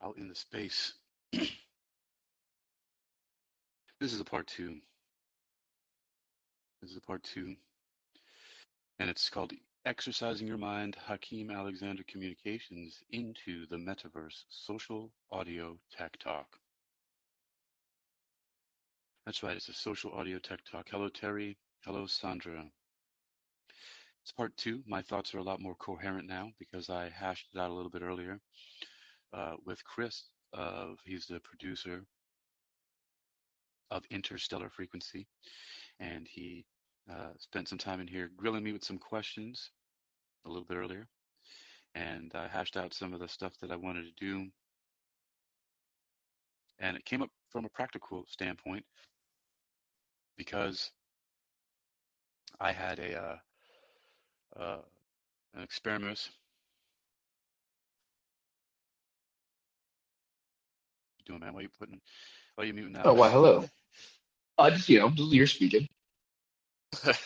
out in the space. This is a part two. This is a part two, and it's called Exercising Your Mind, Hakeem Alexander Communications into the MetaVerse Social Audio Tech Talk. That's right, it's a social audio tech talk. Hello, Terry. Hello, Sandra. It's part two. My thoughts are a lot more coherent now because I hashed it out a little bit earlier with Chris. He's the producer of Interstellar Frequency, and he spent some time in here grilling me with some questions a little bit earlier, and I hashed out some of the stuff that I wanted to do, and it came up from a practical standpoint because I had an experiment. What you doing, man? Why are you muting Oh, out? why, hello. Just, you're speaking. It's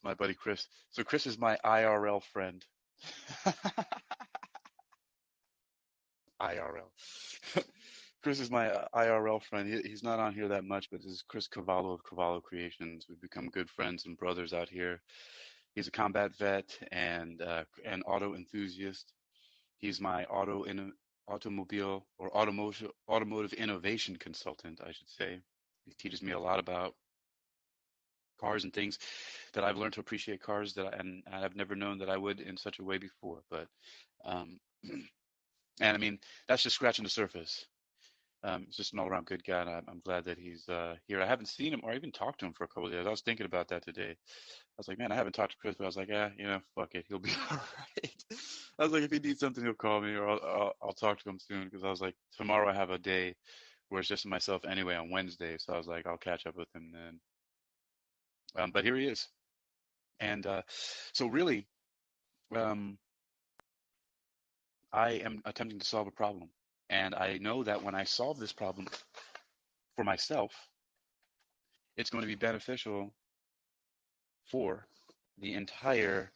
my buddy Chris. So Chris is my IRL friend. IRL. Chris is my IRL friend. He's not on here that much, but this is Chris Cavallo of Cavallo Creations. We've become good friends and brothers out here. He's a combat vet and an auto enthusiast. He's my automotive innovation consultant, I should say. He teaches me a lot about cars and things that I've learned to appreciate cars and I've never known that I would in such a way before. But um, and I mean that's just scratching the surface. He's just an all-around good guy, and I'm glad that he's here. I haven't seen him or even talked to him for a couple of days. I was thinking about that today. I was like, man, I haven't talked to Chris, but I was like, yeah, fuck it, he'll be all right. I was like, if he needs something, he'll call me, or I'll talk to him soon. Because I was like, tomorrow I have a day where it's just myself anyway on Wednesday, so I was like, I'll catch up with him then. But here he is, and so really, um, I am attempting to solve a problem, and I know that when I solve this problem for myself, it's going to be beneficial for the entire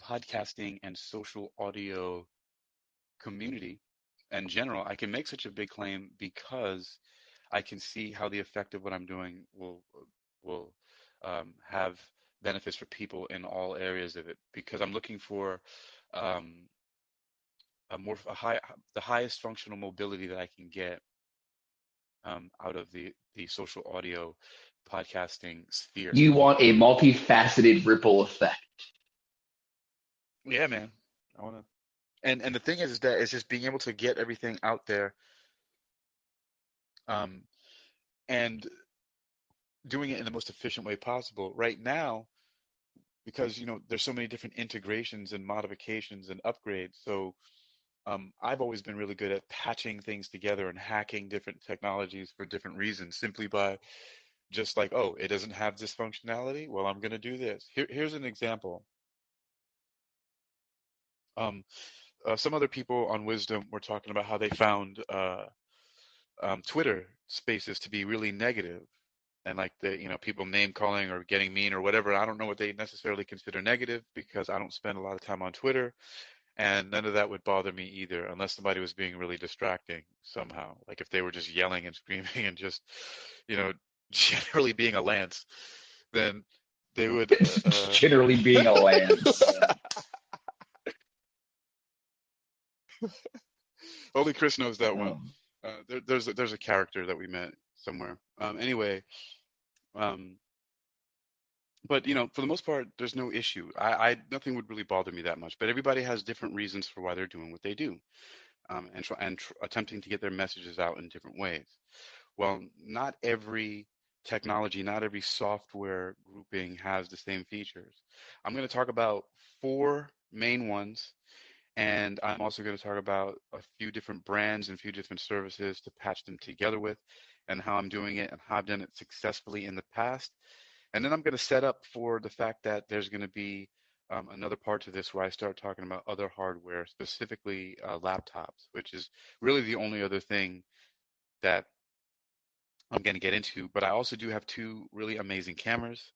podcasting and social audio community in general. I can make such a big claim because I can see how the effect of what I'm doing will have benefits for people in all areas of it. Because I'm looking for um, the highest functional mobility that I can get out of the social audio podcasting sphere. You want a multifaceted ripple effect. Yeah, man. I want to. And the thing is that it's just being able to get everything out there, um, and doing it in the most efficient way possible. Right now, because there's so many different integrations and modifications and upgrades. So I've always been really good at patching things together and hacking different technologies for different reasons, simply by just like, oh, it doesn't have this functionality. Well, I'm going to do this. Here's an example. Um, some other people on Wisdom were talking about how they found Twitter Spaces to be really negative, and like people name calling or getting mean or whatever. I don't know what they necessarily consider negative because I don't spend a lot of time on Twitter, and none of that would bother me either, unless somebody was being really distracting somehow. Like if they were just yelling and screaming and just, you know, generally being a lance, then they would. Generally being a lance. Only Chris knows that one. Um, There's a character that we met somewhere. Anyway, um, but for the most part, there's no issue. I nothing would really bother me that much. But everybody has different reasons for why they're doing what they do, and attempting to get their messages out in different ways. Well, not every technology, not every software grouping has the same features. I'm going to talk about four main ones, and I'm also going to talk about a few different brands and a few different services to patch them together with, and how I'm doing it and how I've done it successfully in the past. And then I'm going to set up for the fact that there's going to be another part to this where I start talking about other hardware, specifically laptops, which is really the only other thing that I'm going to get into. But I also do have two really amazing cameras.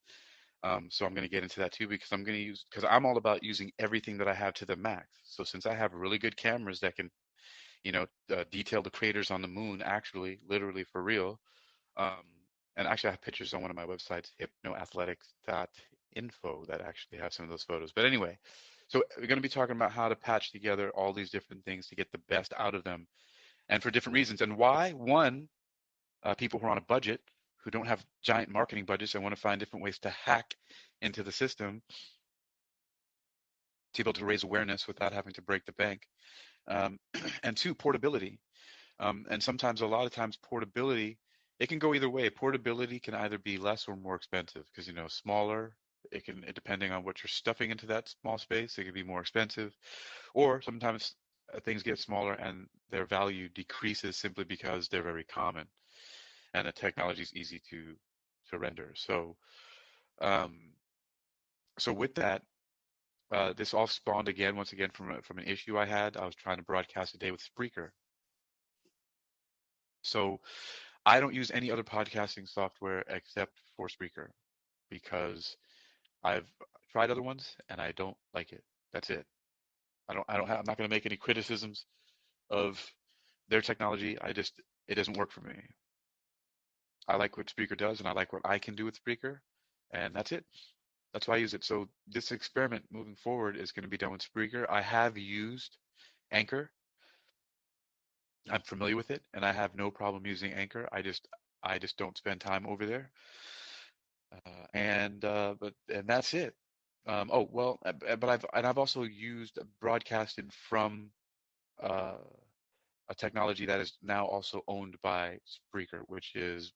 So I'm going to get into that too because I'm all about using everything that I have to the max. So since I have really good cameras that can detail the craters on the moon, actually, literally for real. Um, and actually, I have pictures on one of my websites, hypnoathletics.info, that actually have some of those photos. But anyway, so we're going to be talking about how to patch together all these different things to get the best out of them, and for different reasons. And why? One, people who are on a budget, who don't have giant marketing budgets and want to find different ways to hack into the system to be able to raise awareness without having to break the bank. Um, and two, portability. And sometimes, a lot of times, portability, it can go either way. Portability can either be less or more expensive because, smaller, depending on what you're stuffing into that small space, it can be more expensive. Or sometimes things get smaller and their value decreases simply because they're very common and the technology is easy to render. Um, so with that, this all spawned again, once again, from an issue I had. I was trying to broadcast a day with Spreaker. So I don't use any other podcasting software except for Spreaker because I've tried other ones and I don't like it. That's it. I'm not going to make any criticisms of their technology. It doesn't work for me. I like what Spreaker does and I like what I can do with Spreaker, and that's it. That's why I use it. So this experiment moving forward is going to be done with Spreaker. I have used Anchor. I'm familiar with it, and I have no problem using Anchor. I just don't spend time over there. And that's it. Oh well, but I've also used broadcasting from uh, a technology that is now also owned by Spreaker, which is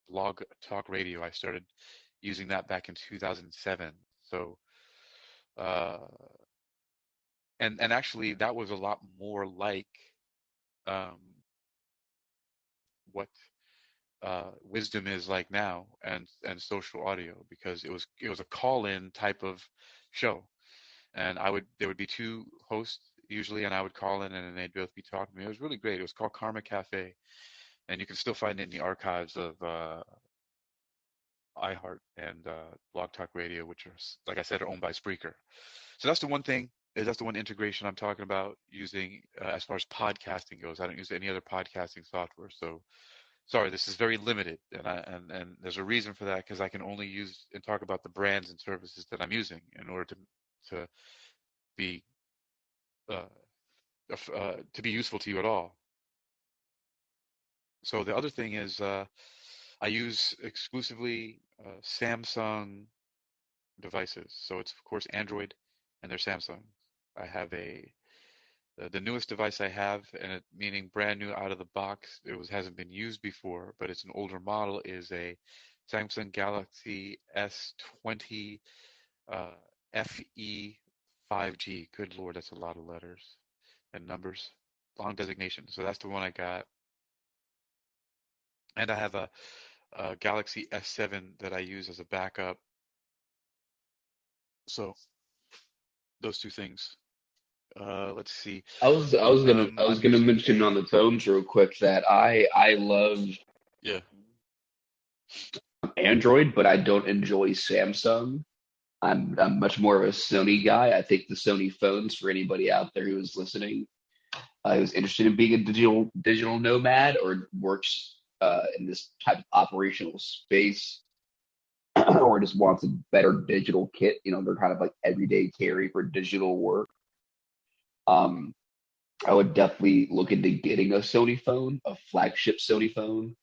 Blog Talk Radio. I started using that back in 2007. So uh, and actually that was a lot more like um, what wisdom is like now, and social audio, because it was a call-in type of show, and there would be two hosts usually, and I would call in and they'd both be talking to me. It was really great. It was called Karma Cafe, and you can still find it in the archives of iHeart and Blog Talk Radio, which are, like I said, are owned by Spreaker. So that's the one thing. That's the one integration I'm talking about using as far as podcasting goes. I don't use any other podcasting software. So sorry, this is very limited, and there's a reason for that, because I can only use and talk about the brands and services that I'm using in order to be uh, to be useful to you at all. So the other thing is I use exclusively Samsung devices. So it's of course Android, and they're Samsung. I have the newest device I have, and meaning brand new out of the box. Hasn't been used before, but it's an older model. Is a Samsung Galaxy S20 FE 5G. Good Lord, that's a lot of letters and numbers. Long designation. So that's the one I got. And I have a Galaxy S7 that I use as a backup. So those two things. Let's see. I was I'm gonna using mention on a the phones real quick that I love yeah. Android, but I don't enjoy Samsung. I'm much more of a Sony guy. I think the Sony phones, for anybody out there who is listening, who's interested in being a digital nomad or works in this type of operational space, or just wants a better digital kit. They're kind of like everyday carry for digital work. Um, I would definitely look into getting a Sony phone, a flagship Sony phone.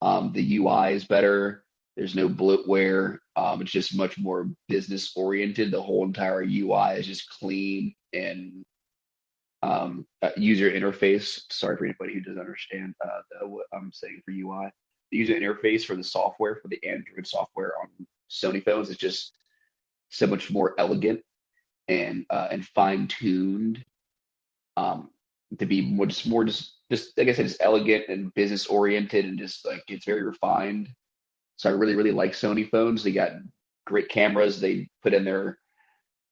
The UI is better. There's no bloatware. It's just much more business oriented. The whole entire UI is just clean and user interface. Sorry for anybody who doesn't understand what I'm saying for UI. The user interface for the software, for the Android software on Sony phones, is just so much more elegant and fine tuned, um, to be just like I said, just elegant and business oriented, and just like it's very refined. So I really really like Sony phones. They got great cameras. They put in their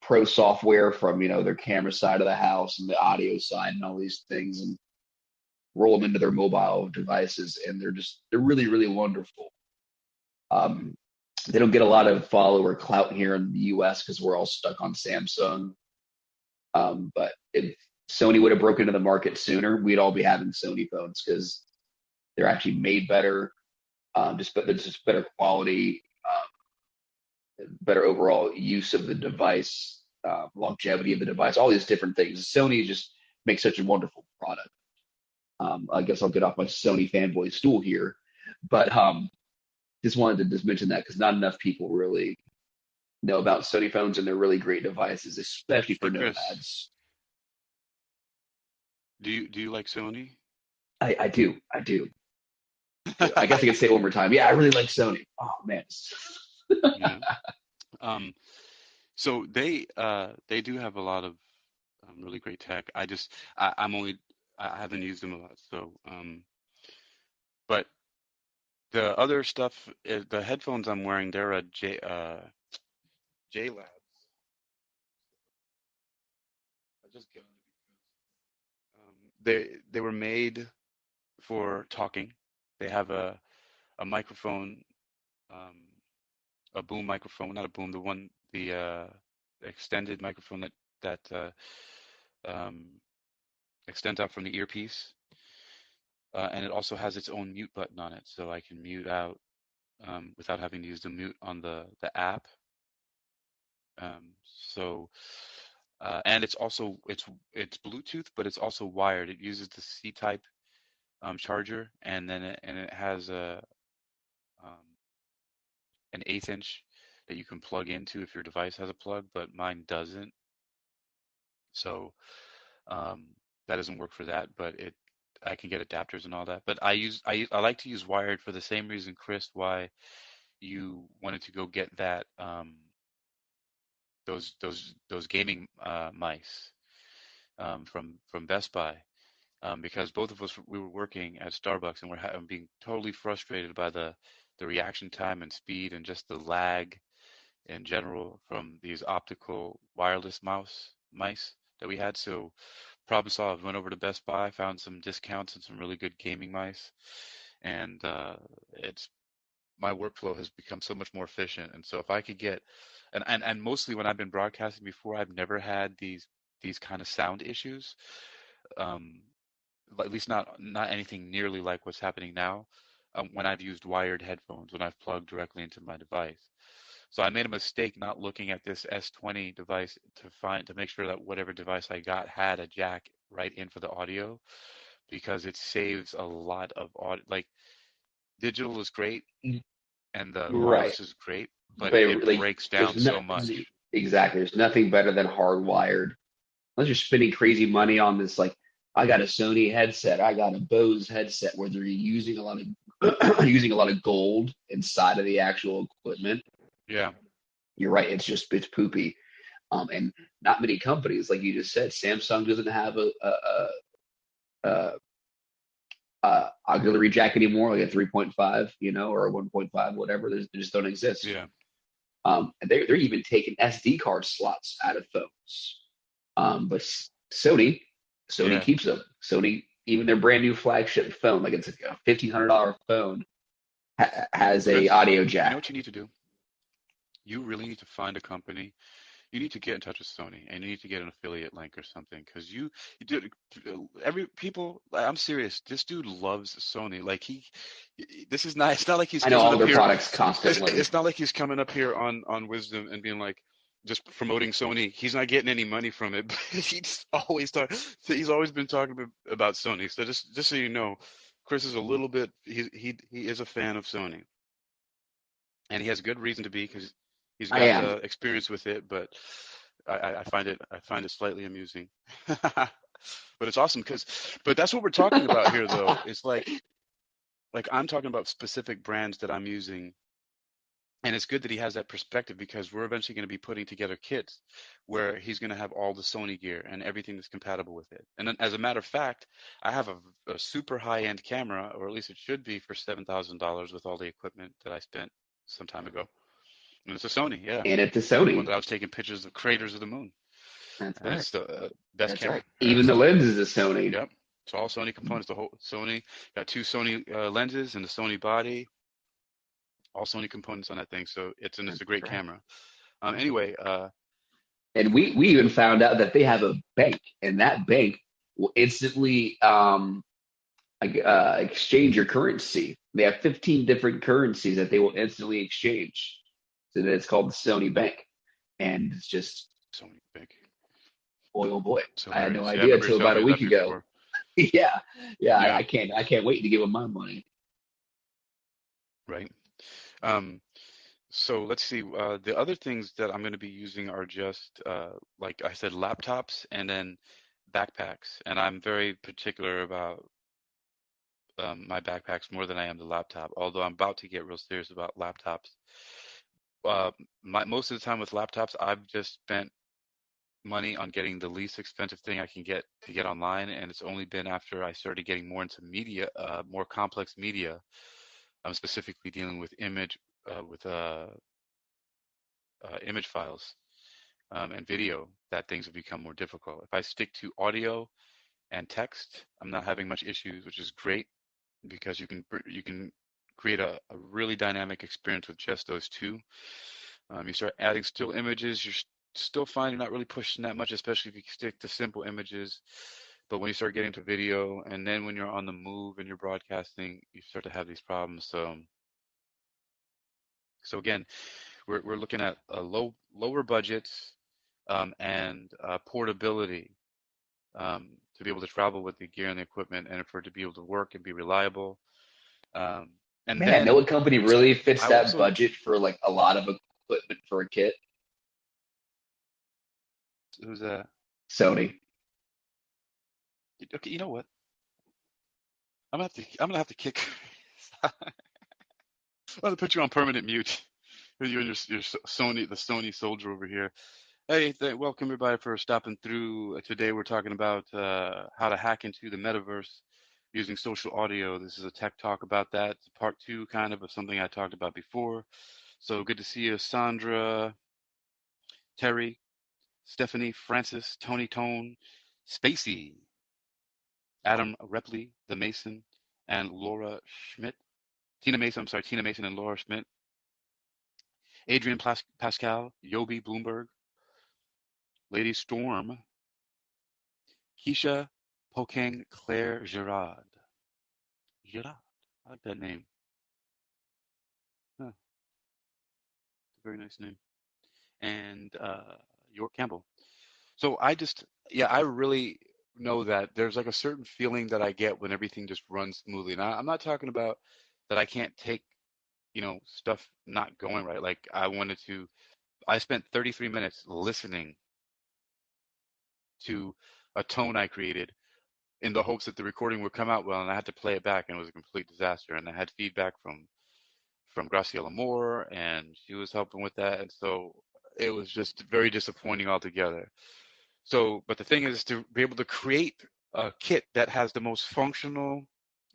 pro software from their camera side of the house and the audio side and all these things, and roll them into their mobile devices, and they're really really wonderful. Um, they don't get a lot of follower clout here in the U.S. because we're all stuck on Samsung. But Sony would have broken into the market sooner, we'd all be having Sony phones because they're actually made better, just better quality, better overall use of the device, longevity of the device, all these different things. Sony just makes such a wonderful product. I guess I'll get off my Sony fanboy stool here, but just wanted to just mention that because not enough people really know about Sony phones, and they're really great devices, especially for Hey Chris, nomads. do you like Sony? I do, I do. I guess I could say it one more time. Yeah, I really like Sony. Oh man, Yeah. Um, so they do have a lot of really great tech. I haven't used them a lot. So but the other stuff, the headphones I'm wearing, they're a J Lab. I just got it because they were made for talking. They have a microphone, um, a boom microphone, not a boom, the extended microphone that um, extends out from the earpiece, and it also has its own mute button on it, so I can mute out without having to use the mute on the app. So and it's Bluetooth, but it's also wired. It uses the C type charger, and then it has um, an 1/8 inch that you can plug into if your device has a plug, but mine doesn't. So um, that doesn't work for that, but it I can get adapters and all that. But I like to use wired for the same reason, Chris, why you wanted to go get that those gaming mice from Best Buy. Because both of us we were working at Starbucks and we're being totally frustrated by the reaction time and speed and just the lag in general from these optical wireless mice that we had. So problem solved. Went over to Best Buy, found some discounts and some really good gaming mice, and it's my workflow has become so much more efficient. And so if I could get, and mostly when I've been broadcasting before, I've never had these kind of sound issues. Um, at least not anything nearly like what's happening now. When I've used wired headphones, when I've plugged directly into my device. So I made a mistake not looking at this S20 device to make sure that whatever device I got had a jack right in for the audio because it saves a lot of audio. Like digital is great and the right. wireless is great, but But it like, breaks there's down no so much. exactly. There's nothing better than hardwired. Unless you're spending crazy money on this, like I got a Sony headset, I got a Bose headset, where they're using a lot of using a lot of gold inside of the actual equipment. Yeah, You're right. It's poopy. And not many companies, like you just said, Samsung doesn't have a auxiliary jack anymore, like a 3.5, or a 1.5, whatever. They just don't exist. yeah, And they're even taking SD card slots out of phones. But Sony yeah. keeps them. Sony, even their brand new flagship phone, like it's a $1,500 phone, has a Chris, audio you know jack. what you need to do? You really need to find a company. You need to get in touch with Sony and you need to get an affiliate link or something because you did every people. I'm serious. This dude loves Sony. Like this is not. It's not like he's I know coming all up their here. products constantly. It's not like he's coming up here on Wisdom and being like just promoting Sony. He's not getting any money from it. But He's always been talking about Sony. So just so you know, Chris is a little bit. He is a fan of Sony and he has good reason to be because he's I got am. experience with it. But I find it slightly amusing. But it's awesome but that's what we're talking about here, though. It's like I'm talking about specific brands that I'm using, and it's good that he has that perspective because we're eventually going to be putting together kits where he's going to have all the Sony gear and everything that's compatible with it. And then, as a matter of fact, I have a super high-end camera, or at least it should be for $7,000 with all the equipment that I spent some time ago. And it's a Sony, yeah. And it's a The one Sony. that I was taking pictures of craters of the moon. That's And right. it's the best That's right. camera. Even the So, lens is a Sony. yep. It's all Sony components. The whole Sony got two Sony lenses and the Sony body, all Sony components on that thing. So it's That's a great right. camera. Anyway, And we even found out that they have a bank, and that bank will instantly exchange your currency. They have 15 different currencies that they will instantly exchange. So that it's called the Sony Bank, and it's just Sony big. boy oh boy. It's I had no hilarious. Yeah, I idea remember you until telling about a me week that ago. before. Yeah, yeah. Yeah, I can't wait to give them my money. right. Um, so let's see. The other things that I'm going to be using are just, like I said, laptops and then backpacks. And I'm very particular about my backpacks more than I am the laptop. Although I'm about to get real serious about laptops. Uh, most of the time with laptops, I've just spent money on getting the least expensive thing I can get to get online, and it's only been after I started getting more into media, more complex media. I'm specifically dealing with image files and video that things have become more difficult. If I stick to audio and text, I'm not having much issues, which is great because you can create a really dynamic experience with just those two. You start adding still images, you're still fine. You're not really pushing that much, especially if you stick to simple images. But when you start getting to video, and then when you're on the move and you're broadcasting, you start to have these problems. So again, we're looking at a lower budgets and portability to be able to travel with the gear and the equipment, and for it to be able to work and be reliable. Um, and Man, no then company really fits I that also budget for like a lot of equipment for a kit. who's a Sony. okay. You know what? I'm gonna have to kick. I'm gonna put you on permanent mute. You and your Sony, the Sony soldier over here. Hey, welcome everybody for stopping through. Today we're talking about how to hack into the metaverse using social audio. This is a tech talk about that. It's part two, kind of something I talked about before. So good to see you, Sandra, Terry, Stephanie, Francis, Tony Tone, Spacey, Adam Repley, The Mason, and Laura Schmidt. Tina Mason, I'm sorry, Tina Mason and Laura Schmidt. Adrian Pascal, Yobi Bloomberg, Lady Storm, Keisha Pokang Claire Gerard. Gerard. I like that name. Huh, it's a very nice name. And York Campbell. So yeah, I really know that there's like a certain feeling that I get when everything just runs smoothly. And I'm not talking about that I can't take, stuff not going right. Like I spent 33 minutes listening to a tone I created in the hopes that the recording would come out well, and I had to play it back, and it was a complete disaster. And I had feedback from Graciela Moore, and she was helping with that, and so it was just very disappointing altogether. So, but the thing is to be able to create a kit that has the most functional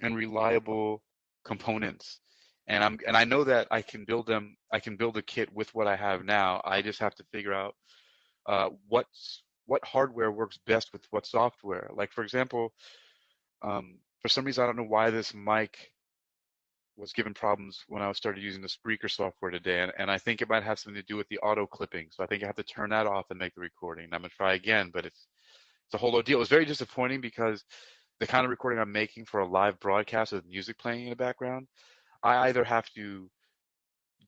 and reliable components. And I know that I can build them. I can build a kit with what I have now. I just have to figure out what hardware works best with what software. Like for example, for some reason I don't know why this mic was given problems when I started using the Spreaker software today, and I think it might have something to do with the auto clipping. So I think I have to turn that off and make the recording. I'm gonna try again, but it's a whole ordeal. It was very disappointing because the kind of recording I'm making for a live broadcast with music playing in the background, I either have to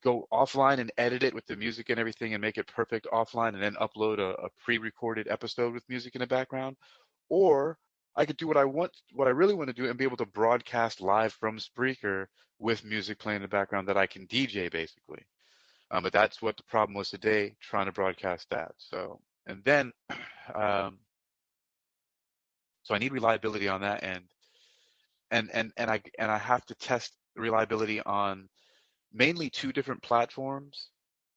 go offline and edit it with the music and everything and make it perfect offline and then upload a pre-recorded episode with music in the background, or I could do what I really want to do and be able to broadcast live from Spreaker with music playing in the background that I can DJ basically. But that's what the problem was today, trying to broadcast that. So, and then, um, so I need reliability on that end, and I have to test reliability on mainly two different platforms,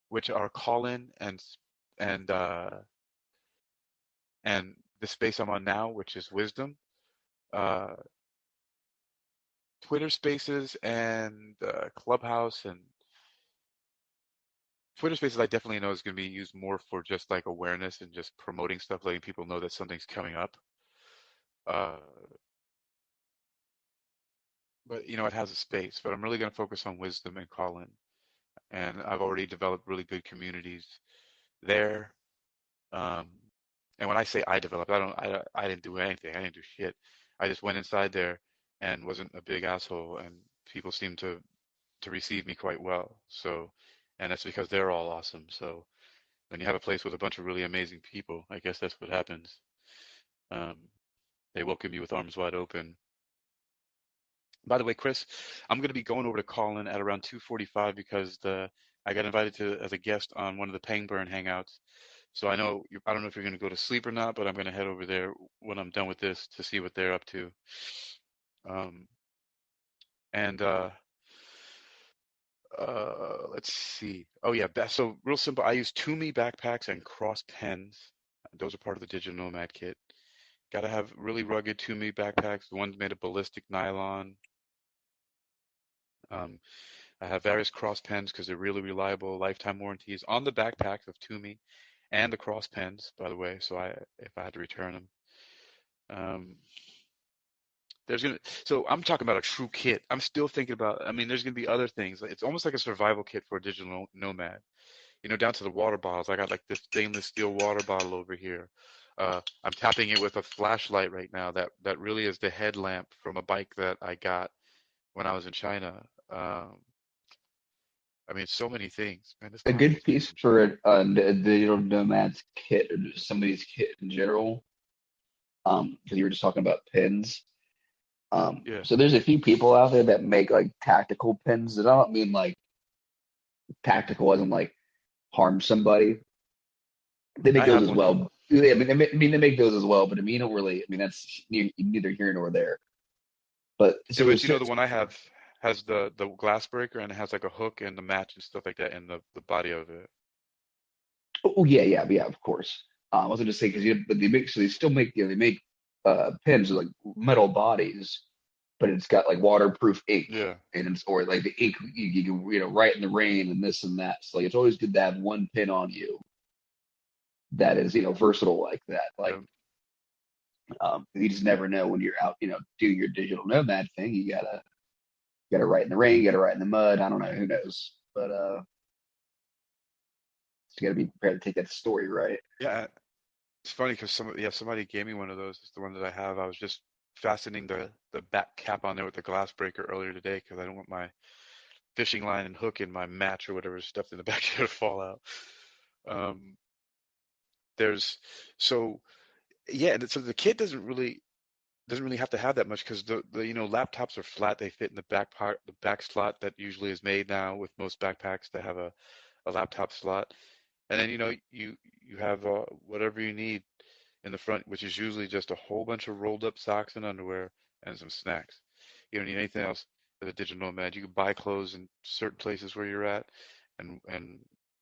which are Callin and and the space I'm on now, which is Wisdom. Uh, Twitter Spaces and Clubhouse and Twitter Spaces, I definitely know is going to be used more for just like awareness and just promoting stuff, letting people know that something's coming up. Uh, but it has a space. But I'm really going to focus on Wisdom and Callin, and I've already developed really good communities there. Um, and when I say I developed, I didn't do anything. I didn't do shit. I just went inside there and wasn't a big asshole, and people seemed to receive me quite well. So, and that's because they're all awesome. So when you have a place with a bunch of really amazing people, I guess that's what happens. Um, they welcome you with arms wide open. By the way, Chris, I'm going to be going over to Colin at around 2:45 because the I got invited to as a guest on one of the Pangburn hangouts. So I don't know if you're going to go to sleep or not, but I'm going to head over there when I'm done with this to see what they're up to. Um, and let's see. Oh yeah, so real simple. I use Toomey backpacks and cross pens. Those are part of the digital nomad kit. Got to have really rugged Toomey backpacks. The ones made of ballistic nylon. Um, I have various cross pens because they're really reliable, lifetime warranties on the backpacks of Toomey and the cross pens, by the way. So if I had to return them, um, there's gonna. So I'm talking about a true kit. I'm still thinking about. I mean, there's gonna be other things. It's almost like a survival kit for a digital nomad. Down to the water bottles. I got like this stainless steel water bottle over here. I'm tapping it with a flashlight right now. That really is the headlamp from a bike that I got when I was in China. I mean, so many things. Man, this A coffee good is making piece some for trouble. a digital nomad's kit or just somebody's kit in general. Because you were just talking about pins. Yeah, So there's a few people out there that make like tactical pins. And I don't mean like tactical as in like harm somebody. They make I those have as one. well. Yeah, I mean, they make those as well, but I mean, you don't really. I mean, that's neither here nor there. But Yeah, so but there's the one I have has the glass breaker and it has like a hook and the match and stuff like that in the body of it. oh yeah, of course. I was gonna say because but they make so they still make they make pens with like metal bodies, but it's got like waterproof ink Yeah. and it's or like the ink you can write in the rain and this and that. So like it's always good to have one pin on you that is versatile like that. Like Yeah. you just never know when you're out doing your digital nomad thing. You gotta write in the rain, you gotta write in the mud. I don't know, who knows, but you gotta be prepared to take that story right. Yeah. It's funny because somebody gave me one of those. It's the one that I have. I was just fastening the back cap on there with the glass breaker earlier today because I don't want my fishing line and hook in my match or whatever is stuffed in the back there to fall out. Um, there's so yeah, so the kit doesn't really have to have that much because the laptops are flat. They fit in the back part, the back slot that usually is made now with most backpacks that have a laptop slot. And then you have whatever you need in the front, which is usually just a whole bunch of rolled up socks and underwear and some snacks. You don't need anything else as a digital nomad. You can buy clothes in certain places where you're at, and and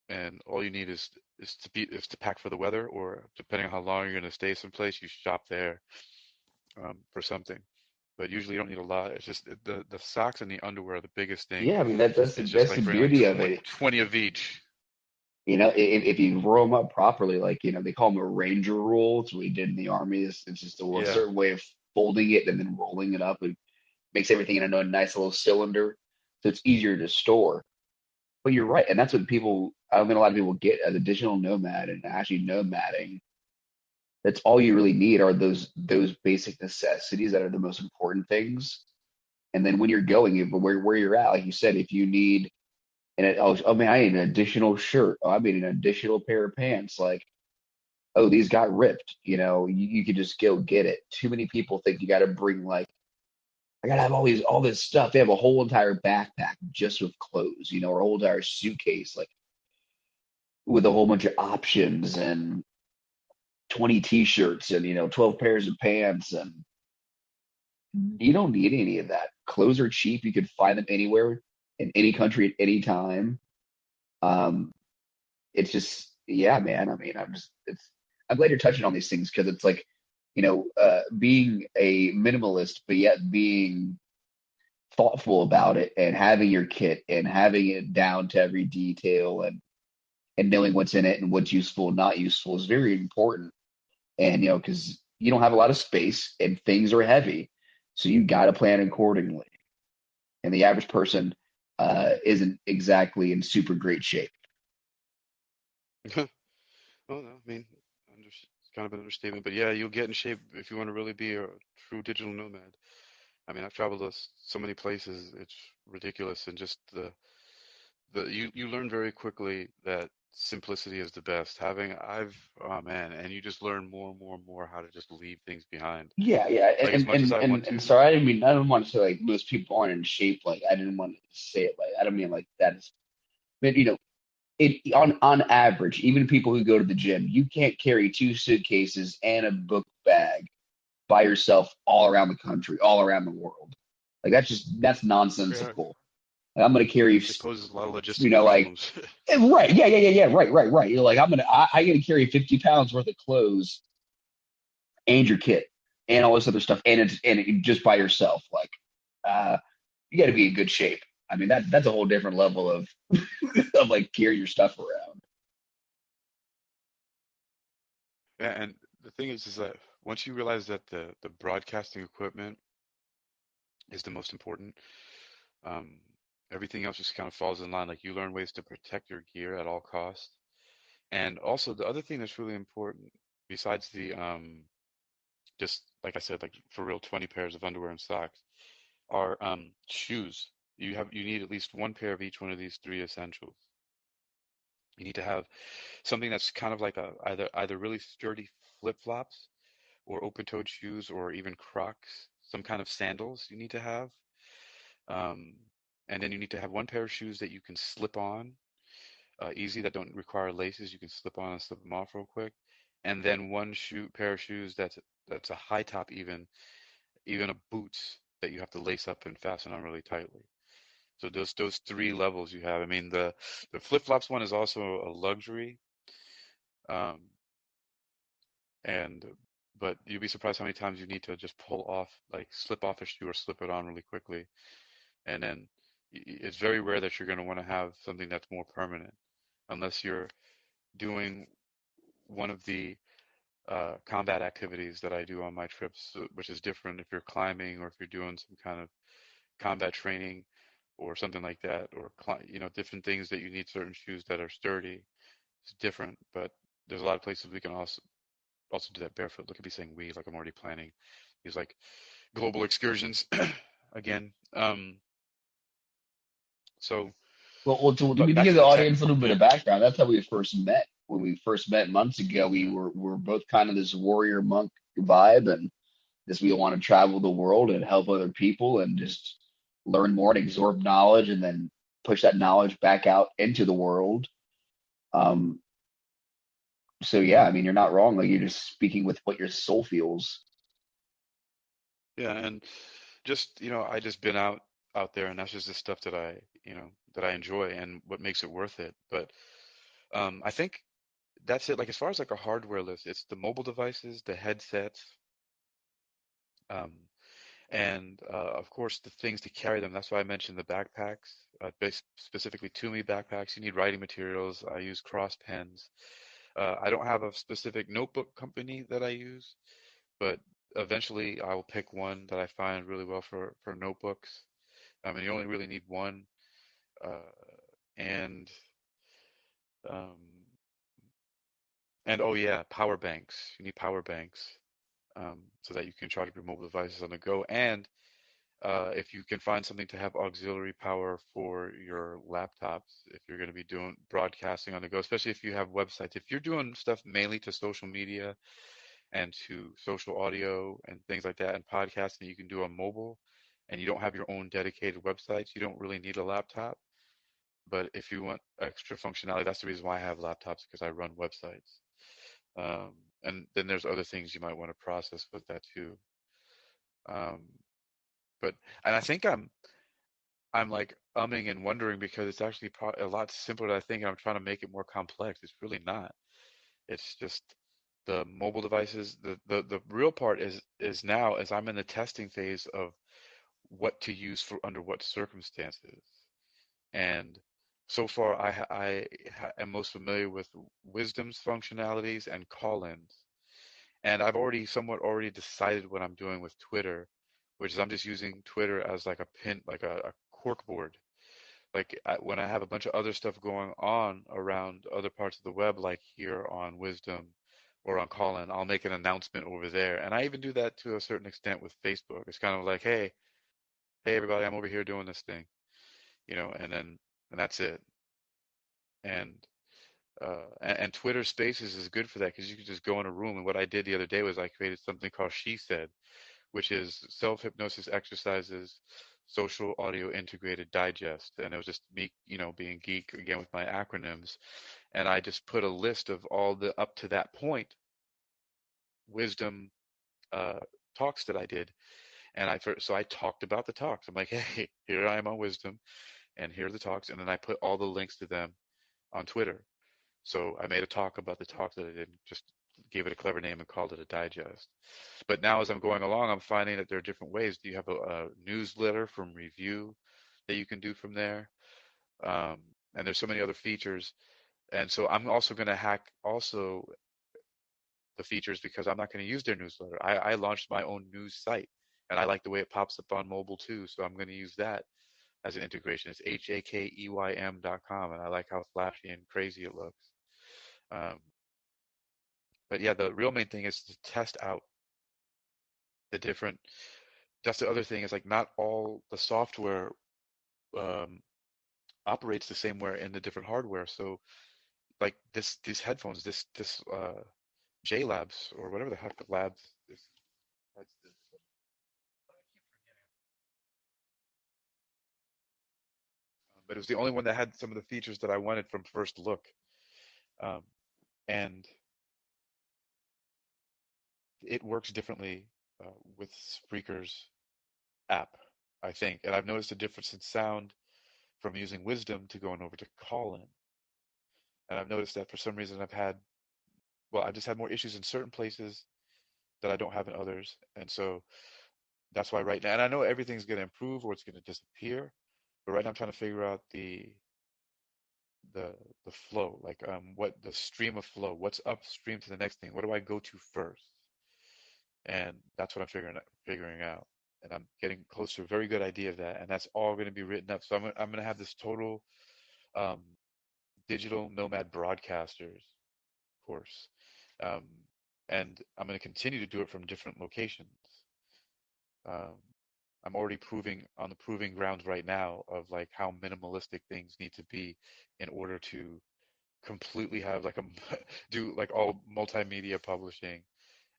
and all you need is to pack for the weather, or depending on how long you're going to stay someplace, you shop there for something. But usually you don't need a lot. It's just the socks and the underwear are the biggest thing. Yeah, I mean that's It's just that's the like bring like beauty of it. 20 of each. If you roll them up properly, like they call them a ranger roll. It's what we did in the army. It's just a Yeah. certain way of folding it and then rolling it up. It makes everything in a nice little cylinder, so it's easier to store. But you're right, and that's what people. I don't think a lot of people get as a digital nomad and actually nomading. That's all you really need are those basic necessities that are the most important things. And then when you're going, where you're at, like you said, if you need oh man, I need an additional shirt. Oh, I need an additional pair of pants. Like, oh, these got ripped. You could just go get it. Too many people think you got to bring like I gotta have all this stuff. They have a whole entire backpack just with clothes, or a whole entire suitcase like with a whole bunch of options and 20 t-shirts and 12 pairs of pants and you don't need any of that. Clothes are cheap. You can find them anywhere in any country at any time. Um, it's just yeah, man. I mean, I'm glad you're touching on these things because it's like being a minimalist but yet being thoughtful about it and having your kit and having it down to every detail and knowing what's in it and what's useful and not useful is very important. And because you don't have a lot of space and things are heavy, so you got to plan accordingly. And the average person isn't exactly in super great shape. Well, no, I mean. kind of an understatement, but yeah, you'll get in shape if you want to really be a true digital nomad. I mean, I've traveled to so many places, it's ridiculous, and just you learn very quickly that simplicity is the best. Oh man, and you just learn more and more and more how to just leave things behind. Yeah, yeah, Like as much as I want and to, sorry, I didn't mean, I don't want to say like most people aren't in shape. Like I didn't want to say it like I don't mean like that is, but it on average, even people who go to the gym, you can't carry two suitcases and a book bag by yourself all around the country, all around the world. Like that's yeah, nonsensical. Like, I'm gonna carry, it poses a lot of you logistical know, like problems. right, yeah, yeah, yeah, yeah, right, right, right. You're like I gotta carry 50 pounds worth of clothes and your kit and all this other stuff, and just by yourself. Like, uh, you got to be in good shape. I mean, that's a whole different level of of like carrying your stuff around. Yeah, and the thing is that once you realize that the broadcasting equipment is the most important, um, everything else just kind of falls in line. Like you learn ways to protect your gear at all costs. And also the other thing that's really important, besides the just like I said, like for real 20 pairs of underwear and socks, are shoes. You need at least one pair of each one of these three essentials. You need to have something that's kind of like a either really sturdy flip-flops or open-toed shoes or even Crocs, some kind of sandals you need to have. Um, and then you need to have one pair of shoes that you can slip on easy, that don't require laces. You can slip on and slip them off real quick. And then one pair of shoes that's a high top, even a boots that you have to lace up and fasten on really tightly. So those three levels you have. I mean, the flip-flops one is also a luxury. Um, and but you'd be surprised how many times you need to just pull off, like slip off a shoe or slip it on really quickly. And then it's very rare that you're going to want to have something that's more permanent, unless you're doing one of the combat activities that I do on my trips, which is different if you're climbing or if you're doing some kind of combat training or something like that, or different things that you need certain shoes that are sturdy. It's different, but there's a lot of places we can also do that barefoot. Look at me saying we, like I'm already planning these like global excursions again. So, To but back give to the the tech. audience a little bit Yeah, of background, that's how we first met. When we first met months ago, yeah, we were both kind of this warrior monk vibe, and this we want to travel the world and help other people and just learn more and absorb knowledge, and then push that knowledge back out into the world. Um, so yeah, I mean, you're not wrong. Like you're just speaking with what your soul feels. yeah, and just I just been out there, and that's just the stuff that I enjoy and what makes it worth it. But I think that's it. Like as far as like a hardware list, it's the mobile devices, the headsets, um, and of course the things to carry them. That's why I mentioned the backpacks. Specifically to me backpacks, you need writing materials. I use cross pens. I don't have a specific notebook company that I use, but eventually I will pick one that I find really well for notebooks. I mean, you only really need one, uh, and um, and oh yeah, power banks. You need power banks so that you can charge your mobile devices on the go. And if you can find something to have auxiliary power for your laptops, if you're going to be doing broadcasting on the go, especially if you have websites, if you're doing stuff mainly to social media and to social audio and things like that, and podcasting you can do on mobile, and you don't have your own dedicated websites, you don't really need a laptop. But if you want extra functionality, that's the reason why I have laptops, because I run websites. Um, and then there's other things you might want to process with that too. Um, but and I think I'm like umming and wondering because it's actually a lot simpler than I think. And I'm trying to make it more complex. It's really not. It's just the mobile devices. The real part is now as I'm in the testing phase of what to use for under what circumstances. And so far, am most familiar with Wisdom's functionalities and call-ins. And I've already decided what I'm doing with Twitter, which is I'm just using Twitter as like a pin, like a cork board. Like when I have a bunch of other stuff going on around other parts of the web, like here on Wisdom or on Callin, I'll make an announcement over there. And I even do that to a certain extent with Facebook. It's kind of like, hey everybody, I'm over here doing this thing, and that's it. And and Twitter Spaces is good for that because you can just go in a room. And what I did the other day was I created something called She Said, which is self-hypnosis exercises, social audio integrated digest. And it was just me, being geek again with my acronyms. And I just put a list of all the up to that point wisdom uh, talks that I did. And so I talked about the talks. I'm like, hey, here I am on wisdom, and here are the talks. And then I put all the links to them on Twitter. So I made a talk about the talk that I did, just gave it a clever name and called it a digest. But now as I'm going along, I'm finding that there are different ways. Do you have a newsletter from Review that you can do from there? Um, and there's so many other features. And so I'm also going to hack also the features because I'm not going to use their newsletter. I launched my own news site and I like the way it pops up on mobile too. So I'm going to use that as an integration. It's HAKEYM.com, and I like how flashy and crazy it looks. Um, but yeah, the real main thing is to test out the different. That's the other thing is like not all the software um, operates the same way in the different hardware. So like these headphones, this J Labs or whatever the heck labs this. That's this. But it was the only one that had some of the features that I wanted from first look. Um, and it works differently with Spreaker's app, I think. And I've noticed a difference in sound from using Wisdom to going over to Callin. And I've noticed that for some reason I've just had more issues in certain places that I don't have in others. And so that's why right now, and I know everything's going to improve or it's going to disappear, but right now I'm trying to figure out the the flow, like what the stream of flow, what's upstream to the next thing. What do I go to first? And that's what I'm figuring out. And I'm getting close to a very good idea of that. And that's all going to be written up. So I'm going to have this total um, digital nomad broadcasters course. Um, and I'm going to continue to do it from different locations. Um, I'm already proving on the proving grounds right now of like how minimalistic things need to be in order to completely have like a do like all multimedia publishing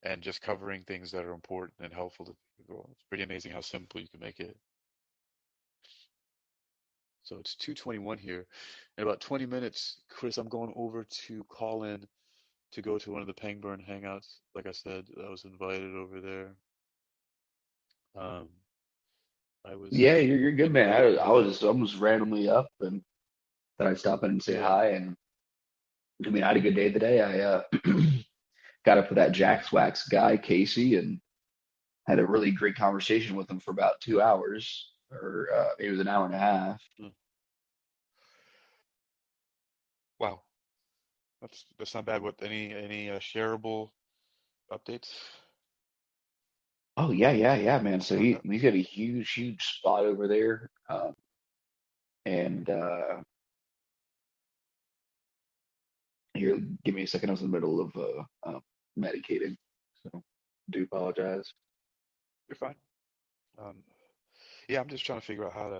and just covering things that are important and helpful to people. It's pretty amazing how simple you can make it. So it's 2:21 here. In about 20 minutes, Chris, I'm going over to call in to go to one of the Pangburn hangouts. Like I said, I was invited over there. Um, I was Yeah, you're good, man. invited I over. was just almost randomly up and thought I'd stop in and say Yeah, hi. And I mean, I had a good day today. I got up with that Jack's Wax guy, Casey, and had a really great conversation with him for about 2 hours, or it was an hour and a half. mm, wow, that's not bad. What any shareable updates? Oh yeah, man. So Okay. he's got a huge spot over there, and here, give me a second. I was in the middle of medicating, so do apologize. You're fine. Um, yeah, I'm just trying to figure out how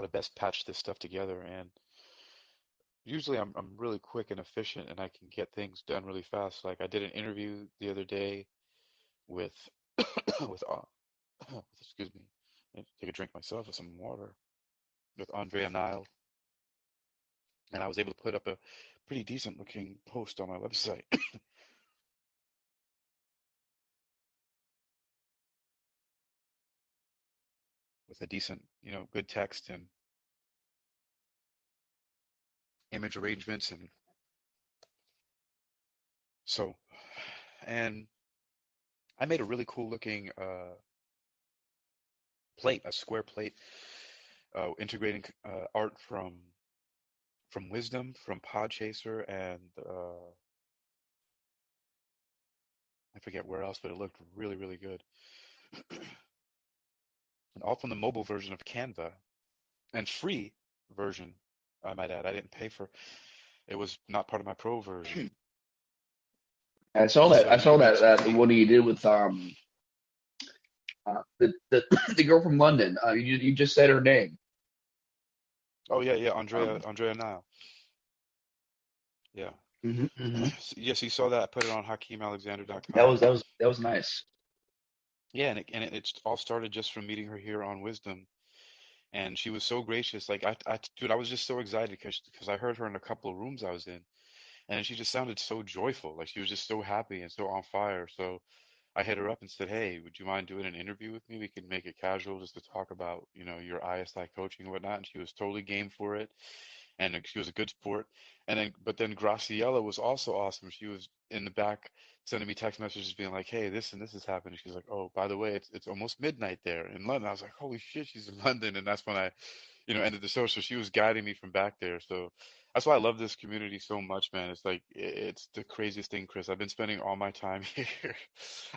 to best patch this stuff together. And usually I'm really quick and efficient, and I can get things done really fast. Like I did an interview the other day with with excuse me, I need to take a drink myself with some water with Andrea Nile, and I was able to put up a pretty decent looking post on my website with a decent, good text and image arrangements, and so, and I made a really cool looking plate, a square plate, integrating art from Wisdom, from Podchaser, and I forget where else, but it looked really, really good. And all from the mobile version of Canva and free version, I might add. I didn't pay for it, was not part of my pro version. I saw Just that. so I saw you that. mentioned. That what he did with the the girl from London. You just said her name. Oh yeah, yeah, Andrea, Um, Andrea Nile. Yeah. hmm Yes, you saw that. I put it on That HakeemAlexander.com. was that was that was nice. Yeah, and it all started just from meeting her here on Wisdom, and she was so gracious. Like dude, I was just so excited because I heard her in a couple of rooms I was in, and she just sounded so joyful. Like she was just so happy and so on fire. So I hit her up and said, "Hey, would you mind doing an interview with me? We can make it casual just to talk about, your ISI coaching and whatnot." And she was totally game for it, and she was a good sport. But then Graciela was also awesome. She was in the back sending me text messages being like, "Hey, this and this is happening." She's like, "Oh, by the way, it's almost midnight there in London." I was like, "Holy shit, she's in London!" And that's when I, ended the show. So she was guiding me from back there. So that's why I love this community so much, man. It's like it's the craziest thing, Chris. I've been spending all my time here.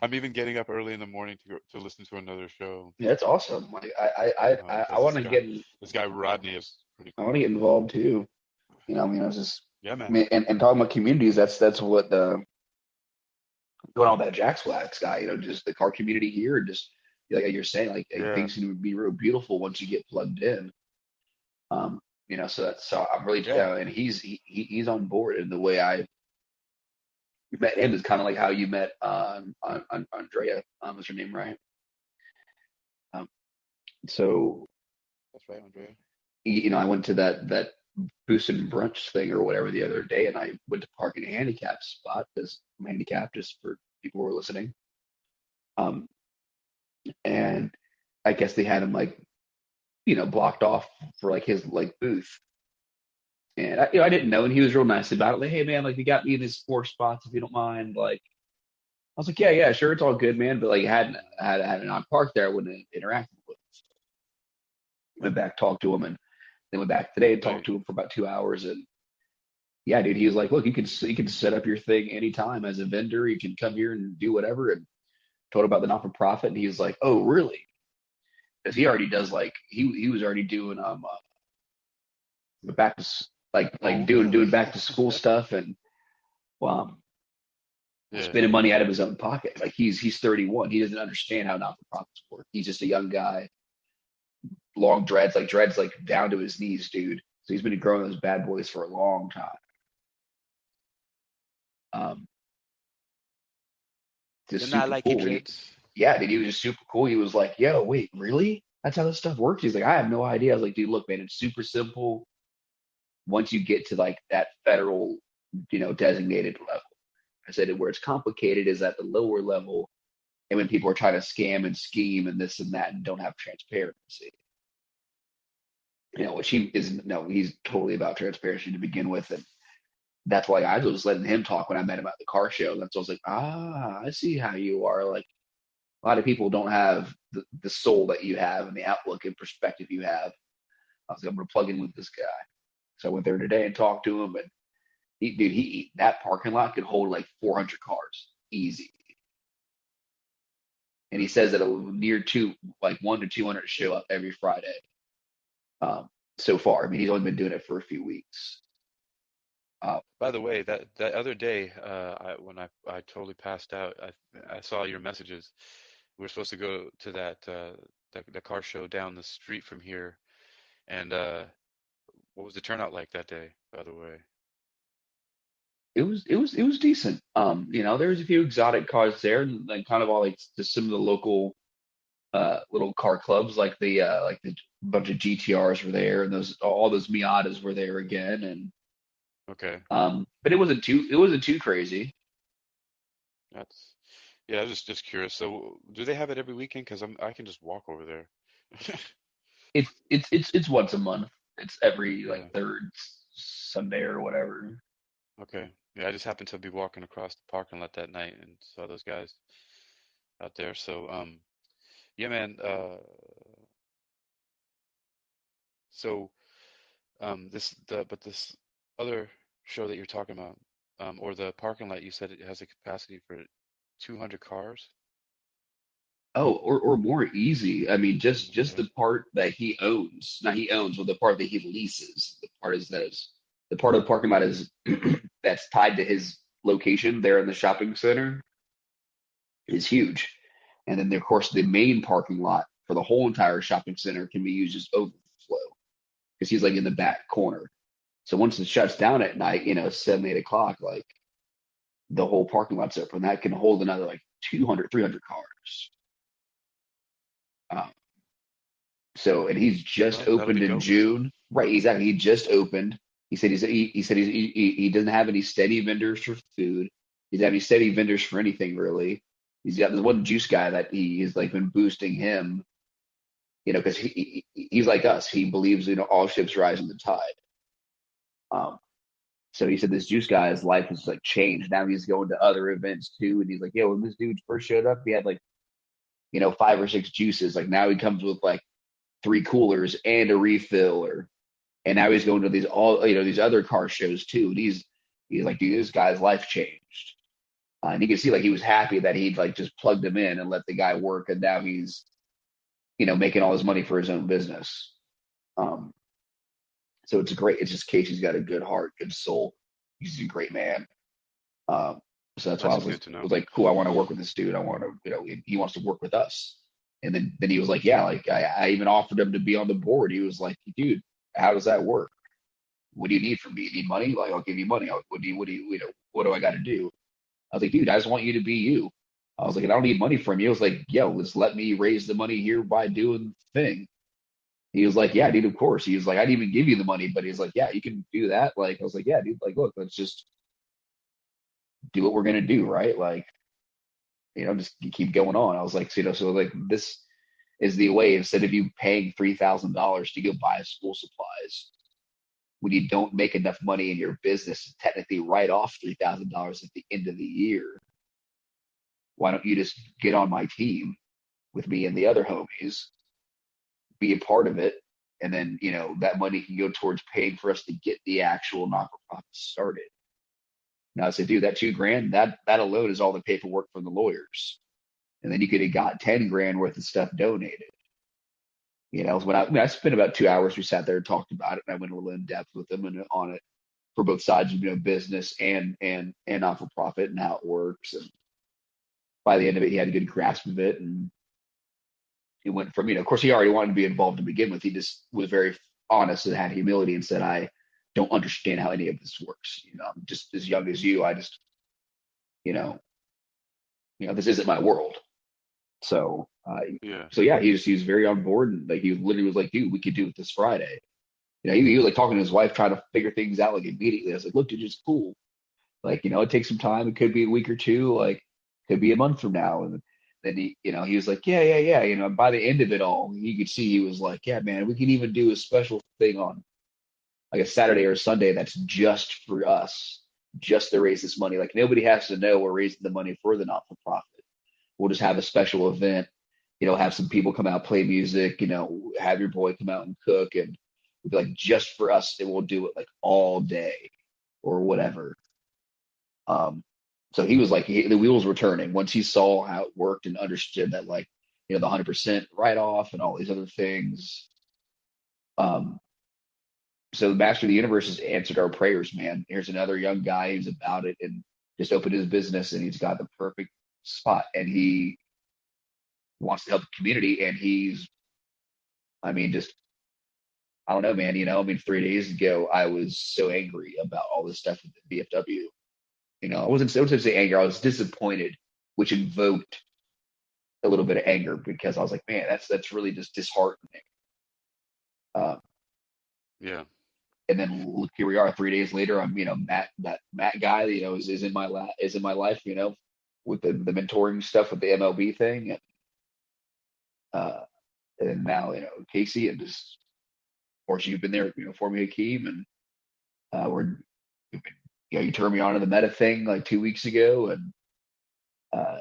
I'm even getting up early in the morning to listen to another show Yeah, that's awesome. Like I because want to get this guy Rodney is pretty I want cool. to get involved too. I mean, I was just Yeah, I man. mean, and talking about communities. That's what going on with that Jack's Wax guy. Just the car community here, and just like you're saying, like Yeah, things can be real beautiful once you get plugged in. So I'm really yeah. and he's on board. And the way I met him is kind of like how you met on Andrea. Is her name right? Um, so That's right, Andrea. I went to that Boost and Brunch thing or whatever the other day, and I went to park in a handicap spot because I'm handicapped, just for people who are listening. Um, and I guess they had him like blocked off for like his like booth. And I didn't know, and he was real nice about it. Like, hey man, like you got me in these 4 spots if you don't mind. Like I was like, yeah, yeah, sure, it's all good, man. But like had it not parked there, I wouldn't have interacted with him. Went back, talked to him, and then went back today and talked Right. to him for about 2 hours. And yeah, dude, he was like, look, you can set up your thing anytime as a vendor. You can come here and do whatever. And told him about the not for profit, and he was like, oh, really? Because he already does like he was already doing back to Oh, like doing really? back to school stuff and um, Yeah. spending money out of his own pocket. Like he's 31. He doesn't understand how not for profits work. He's just a young guy, long dreads like down to his knees, dude. So he's been growing those bad boys for a long time. Um, just Then I super like it, cool. dreads. Yeah, dude, he was just super cool. He was like, "Yo, wait, really? That's how this stuff works?" He's like, "I have no idea." I was like, "Dude, look, man, it's super simple. Once you get to like that federal, designated level." I said, "Where it's complicated is at the lower level, and when people are trying to scam and scheme and this and that and don't have transparency." Which he is no, he's totally about transparency to begin with, and that's why I was letting him talk when I met him at the car show. That's why I was like, I see how you are. Like a lot of people don't have the soul that you have and the outlook and perspective you have. I was like, I'm gonna plug in with this guy. So I went there today and talked to him, and that parking lot could hold like 400 cars easy. And he says that near two, like 1 to 200 show up every Friday. Um, so far, I mean, he's only been doing it for a few weeks. Uh, By the way, that other day, when I totally passed out, I saw your messages. We were supposed to go to the car show down the street from here, and what was the turnout like that day, by the way? it was decent. There was a few exotic cars there, and then kind of all like just some of the local little car clubs, like the bunch of GTRs were there, and those all those Miatas were there again, and Okay, but it wasn't too crazy. that's yeah. I was just curious. So, do they have it every weekend? Because I can just walk over there. It's once a month. It's every like Yeah. third Sunday or whatever. Okay. Yeah, I just happened to be walking across the parking lot that night and saw those guys out there. So, yeah, man. So, this other show that you're talking about, or the parking lot, you said it has a capacity for 200 cars. Oh, or more easy. I mean, just Okay. the part that he owns. Not he owns, but the part that he leases. The part of the parking lot is that's tied to his location there in the shopping center is huge. And then, of course, the main parking lot for the whole entire shopping center can be used as overflow because he's like in the back corner. So once it shuts down at night, 7, 8 o'clock, like the whole parking lot's open. That can hold another like 200, 300 cars. Um, and he's just Well, that'll be opened in dope. June. Right, exactly. He just opened. He said he doesn't have any steady vendors for food. He doesn't have any steady vendors for anything really. He's got this one juice guy that he has like been boosting him, because he's like us. He believes all ships rise in the tide. Um, so he said this juice guy, his life has like changed. Now he's going to other events too, and he's like, when this dude first showed up, he had like 5 or 6 juices. Like now he comes with like 3 coolers and a refill, and now he's going to these other car shows too. And he's like, dude, this guy's life changed. And you can see like he was happy that he'd like just plugged him in and let the guy work, and now he's making all his money for his own business. Um, so it's great. It's just Casey's got a good heart, good soul. He's a great man. Um, so that's why I That's was like, good to know. cool. I want to work with this dude. I want to, he wants to work with us. And then he was like, yeah, like I even offered him to be on the board. He was like, dude, how does that work? What do you need from me? You need money? Like, I'll give you money. What do I got to do? I was like, dude, I just want you to be you. I was like, I don't need money from you. I was like, yo, just let me raise the money here by doing the thing. He was like, yeah, dude, of course. He was like, I'd even give you the money, but he's like, yeah, you can do that. Like, I was like, yeah, dude, like, look, let's just do what we're gonna do, right? Like, just keep going on. I was like, so like this is the way. Instead of you paying $3,000 to go buy school supplies, when you don't make enough money in your business, technically write off $3,000 at the end of the year. Why don't you just get on my team with me and the other homies, be a part of it, and then that money can go towards paying for us to get the actual not-for-profit started. Now I said, dude, that $2,000, that alone is all the paperwork from the lawyers, and then you could have got 10 grand worth of stuff donated. I spent about 2 hours. We sat there and talked about it, and I went a little in depth with them and on it for both sides of business and not for profit and how it works. And by the end of it, he had a good grasp of it, and he went from of course, he already wanted to be involved to begin with. He just was very honest and had humility and said, I don't understand how any of this works. I'm just as young as you. I just you know this isn't my world. So Yeah. yeah, he was very on board, and like he literally was like, dude, we could do it this Friday. He was like talking to his wife, trying to figure things out like immediately. I was like, look, dude, it's cool. Like, it takes some time. It could be a week or two, like could be a month from now. And then he was like, yeah. By the end of it all, you could see he was like, yeah, man, we can even do a special thing on like a Saturday or a Sunday that's just for us, just to raise this money. Like nobody has to know we're raising the money for the not for profit. We'll just have a special event, have some people come out, play music, have your boy come out and cook, and we'll be like, just for us, and we'll do it like all day or whatever. So he was like, the wheels were turning once he saw how it worked and understood that, like, the 100% write off and all these other things. Um, so the Master of the Universe has answered our prayers, man. Here's another young guy who's about it and just opened his business, and he's got the perfect spot, and he wants to help the community. And I mean, just, I don't know, man. 3 days ago, I was so angry about all this stuff with the BFW. I wasn't say anger. I was disappointed, which invoked a little bit of anger because I was like, man, that's really just disheartening. Uh, Yeah. and then look, here we are 3 days later. I'm, Matt guy, is in my life, with the mentoring stuff with the MLB thing, uh, and now Casey, and just of course you've been there, for me, Hakeem, and we've been, you turned me on to the meta thing like 2 weeks ago, and uh,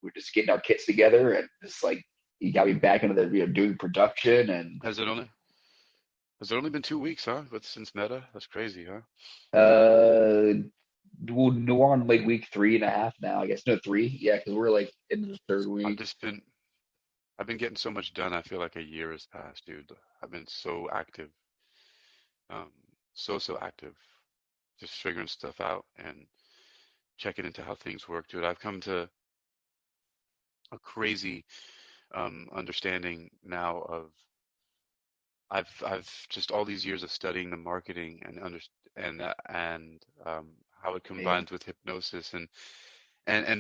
we're just getting our kits together, and just like he got me back into the doing production. And Has it only has it only been 2 weeks, huh? But since Meta, that's crazy, huh? uh we're on like week 3.5 now, I guess. No, 3, yeah, because we're like in the third I've week. just been I've been getting so much done. I feel like a year has passed, dude. I've been so active, um, so active, just figuring stuff out. And checking into how things work, dude. I've come to a crazy understanding now of I've just all these years of studying the marketing and how it Man, combines with hypnosis and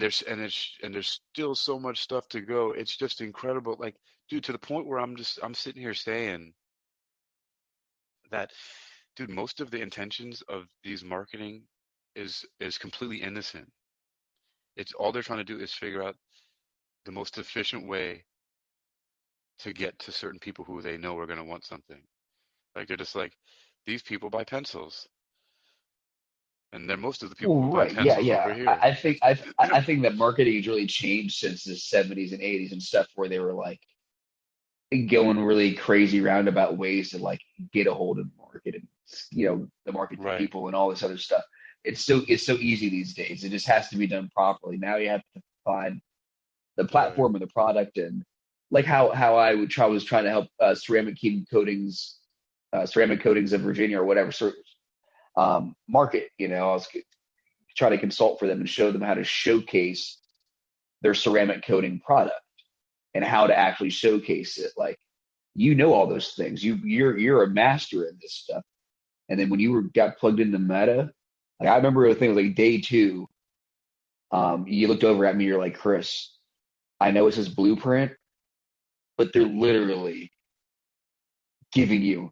there's still so much stuff to go. It's just incredible. Like, dude, to the point where I'm sitting here saying that, dude, most of the intentions of these marketing is completely innocent. It's all they're trying to do is figure out the most efficient way to get to certain people who they know are going to want something. Like they're just like, these people buy pencils, and they're most of the people well, who buy right, yeah, pencils over yeah. here. I think that marketing has really changed since the 70s and 80s and stuff, where they were like going really crazy roundabout ways to like get a hold of the market and the market to Right, people and all this other stuff. It's so easy these days. It just has to be done properly. Now you have to find the right, platform and the product, and like how I was trying to help ceramic coatings of Virginia or whatever sort market. I was trying to consult for them and show them how to showcase their ceramic coating product and how to actually showcase it. Like, all those things. You're a master in this stuff. And then when got plugged into Meta, like I remember the thing was like day two. You looked over at me, you're like, Chris, I know it says blueprint, but they're literally giving you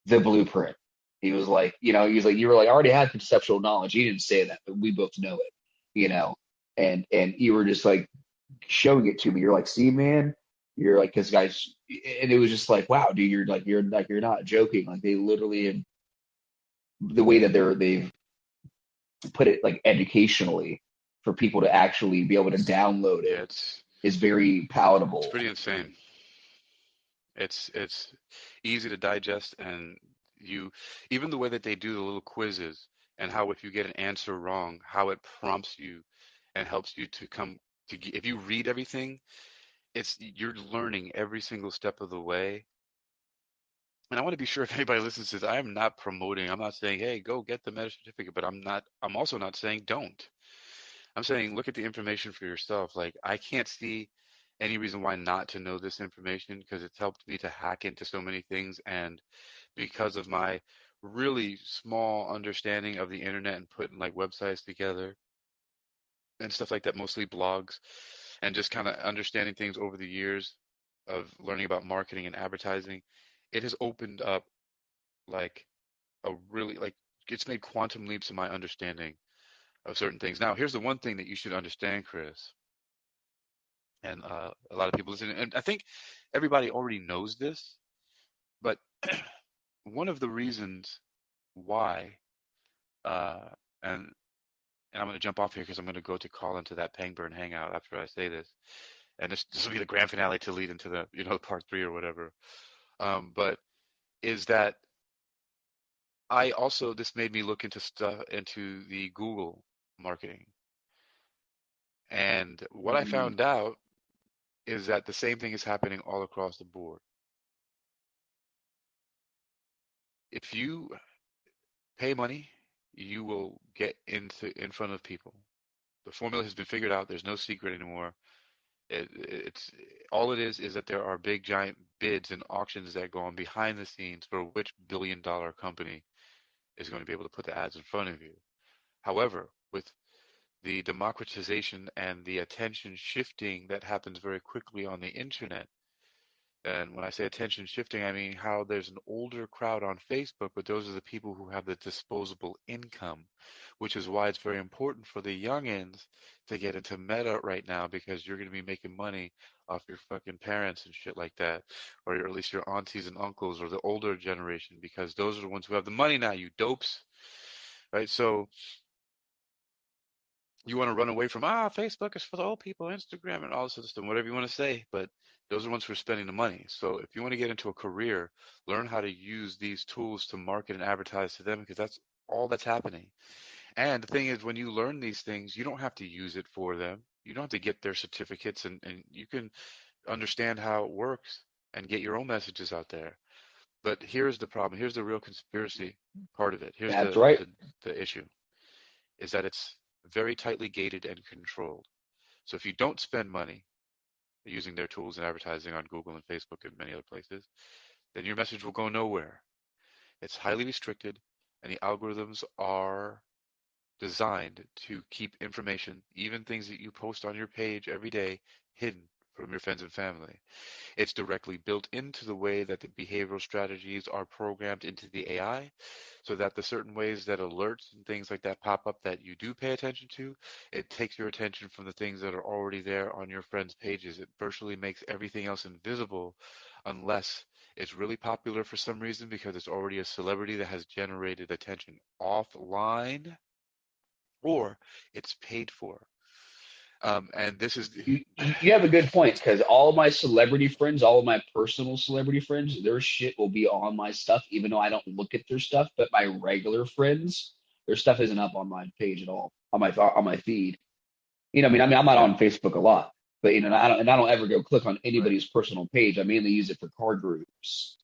the blueprint. He was like, you were like, I already had conceptual knowledge. He didn't say that, but we both know it, you know. And you were just like showing it to me. You're like, see, man, you're like this guy's, and it was just like, wow, dude, you're not joking. Like they literally have, the way that they've put it like educationally for people to actually be able to download yeah, it is very it's palatable. pretty insane. It's easy to digest, and you even the way that they do the little quizzes and how if you get an answer wrong, how it prompts you and helps you to come if you read everything, it's you're learning every single step of the way. And I want to be sure if anybody listens to this, I am not promoting. I'm not saying, hey, go get the meta certificate, but I'm also not saying don't. I'm saying look at the information for yourself. Like I can't see any reason why not to know this information because it's helped me to hack into so many things, and because of my really small understanding of the internet and putting like websites together and stuff like that, mostly blogs, and just kind of understanding things over the years of learning about marketing and advertising, it has opened up like a really like it's made quantum leaps in my understanding of certain things. Now, here's the one thing that you should understand, Chris, and a lot of people listening, and I think everybody already knows this, but one of the reasons why, uh, and and I'm going to jump off here because I'm going to go to call into that Pangburn hangout after I say this, and this will be the grand finale to lead into the part three or whatever. But is that I also this made me look into stuff into the Google marketing, and what I Mm, found out is that the same thing is happening all across the board. If you pay money, you will get in front of people. The formula has been figured out. There's no secret anymore. It's all it is that there are big giant bids and auctions that go on behind the scenes for which billion-dollar company is going to be able to put the ads in front of you. However, with the democratization and the attention shifting that happens very quickly on the internet, and when I say attention shifting, I mean how there's an older crowd on Facebook, but those are the people who have the disposable income, which is why it's very important for the youngins to get into Meta right now because you're going to be making money off your fucking parents and shit like that, or at least your aunties and uncles or the older generation, because those are the ones who have the money now, you dopes, right? So you want to run away from Facebook is for the old people, Instagram and all this other stuff, whatever you want to say, but those are the ones who are spending the money. So if you want to get into a career, learn how to use these tools to market and advertise to them because that's all that's happening. And the thing is, when you learn these things, you don't have to use it for them. You don't have to get their certificates, and you can understand how it works and get your own messages out there. But here's the problem. Here's the real conspiracy part of it. Here's that's right. the issue is that it's very tightly gated and controlled. So if you don't spend money using their tools and advertising on Google and Facebook and many other places, then your message will go nowhere. It's highly restricted, and the algorithms are designed to keep information, even things that you post on your page every day, hidden from your friends and family. It's directly built into the way that the behavioral strategies are programmed into the AI, so that the certain ways that alerts and things like that pop up that you do pay attention to, it takes your attention from the things that are already there on your friends' pages. It virtually makes everything else invisible unless it's really popular for some reason because it's already a celebrity that has generated attention offline or it's paid for. And this is, You have a good point because all of my celebrity friends, all of my personal celebrity friends, their shit will be on my stuff, even though I don't look at their stuff. But my regular friends, their stuff isn't up on my page at all, on my feed. I'm not yeah, on Facebook a lot, but I don't ever go click on right. anybody's personal page. I mainly use it for card groups.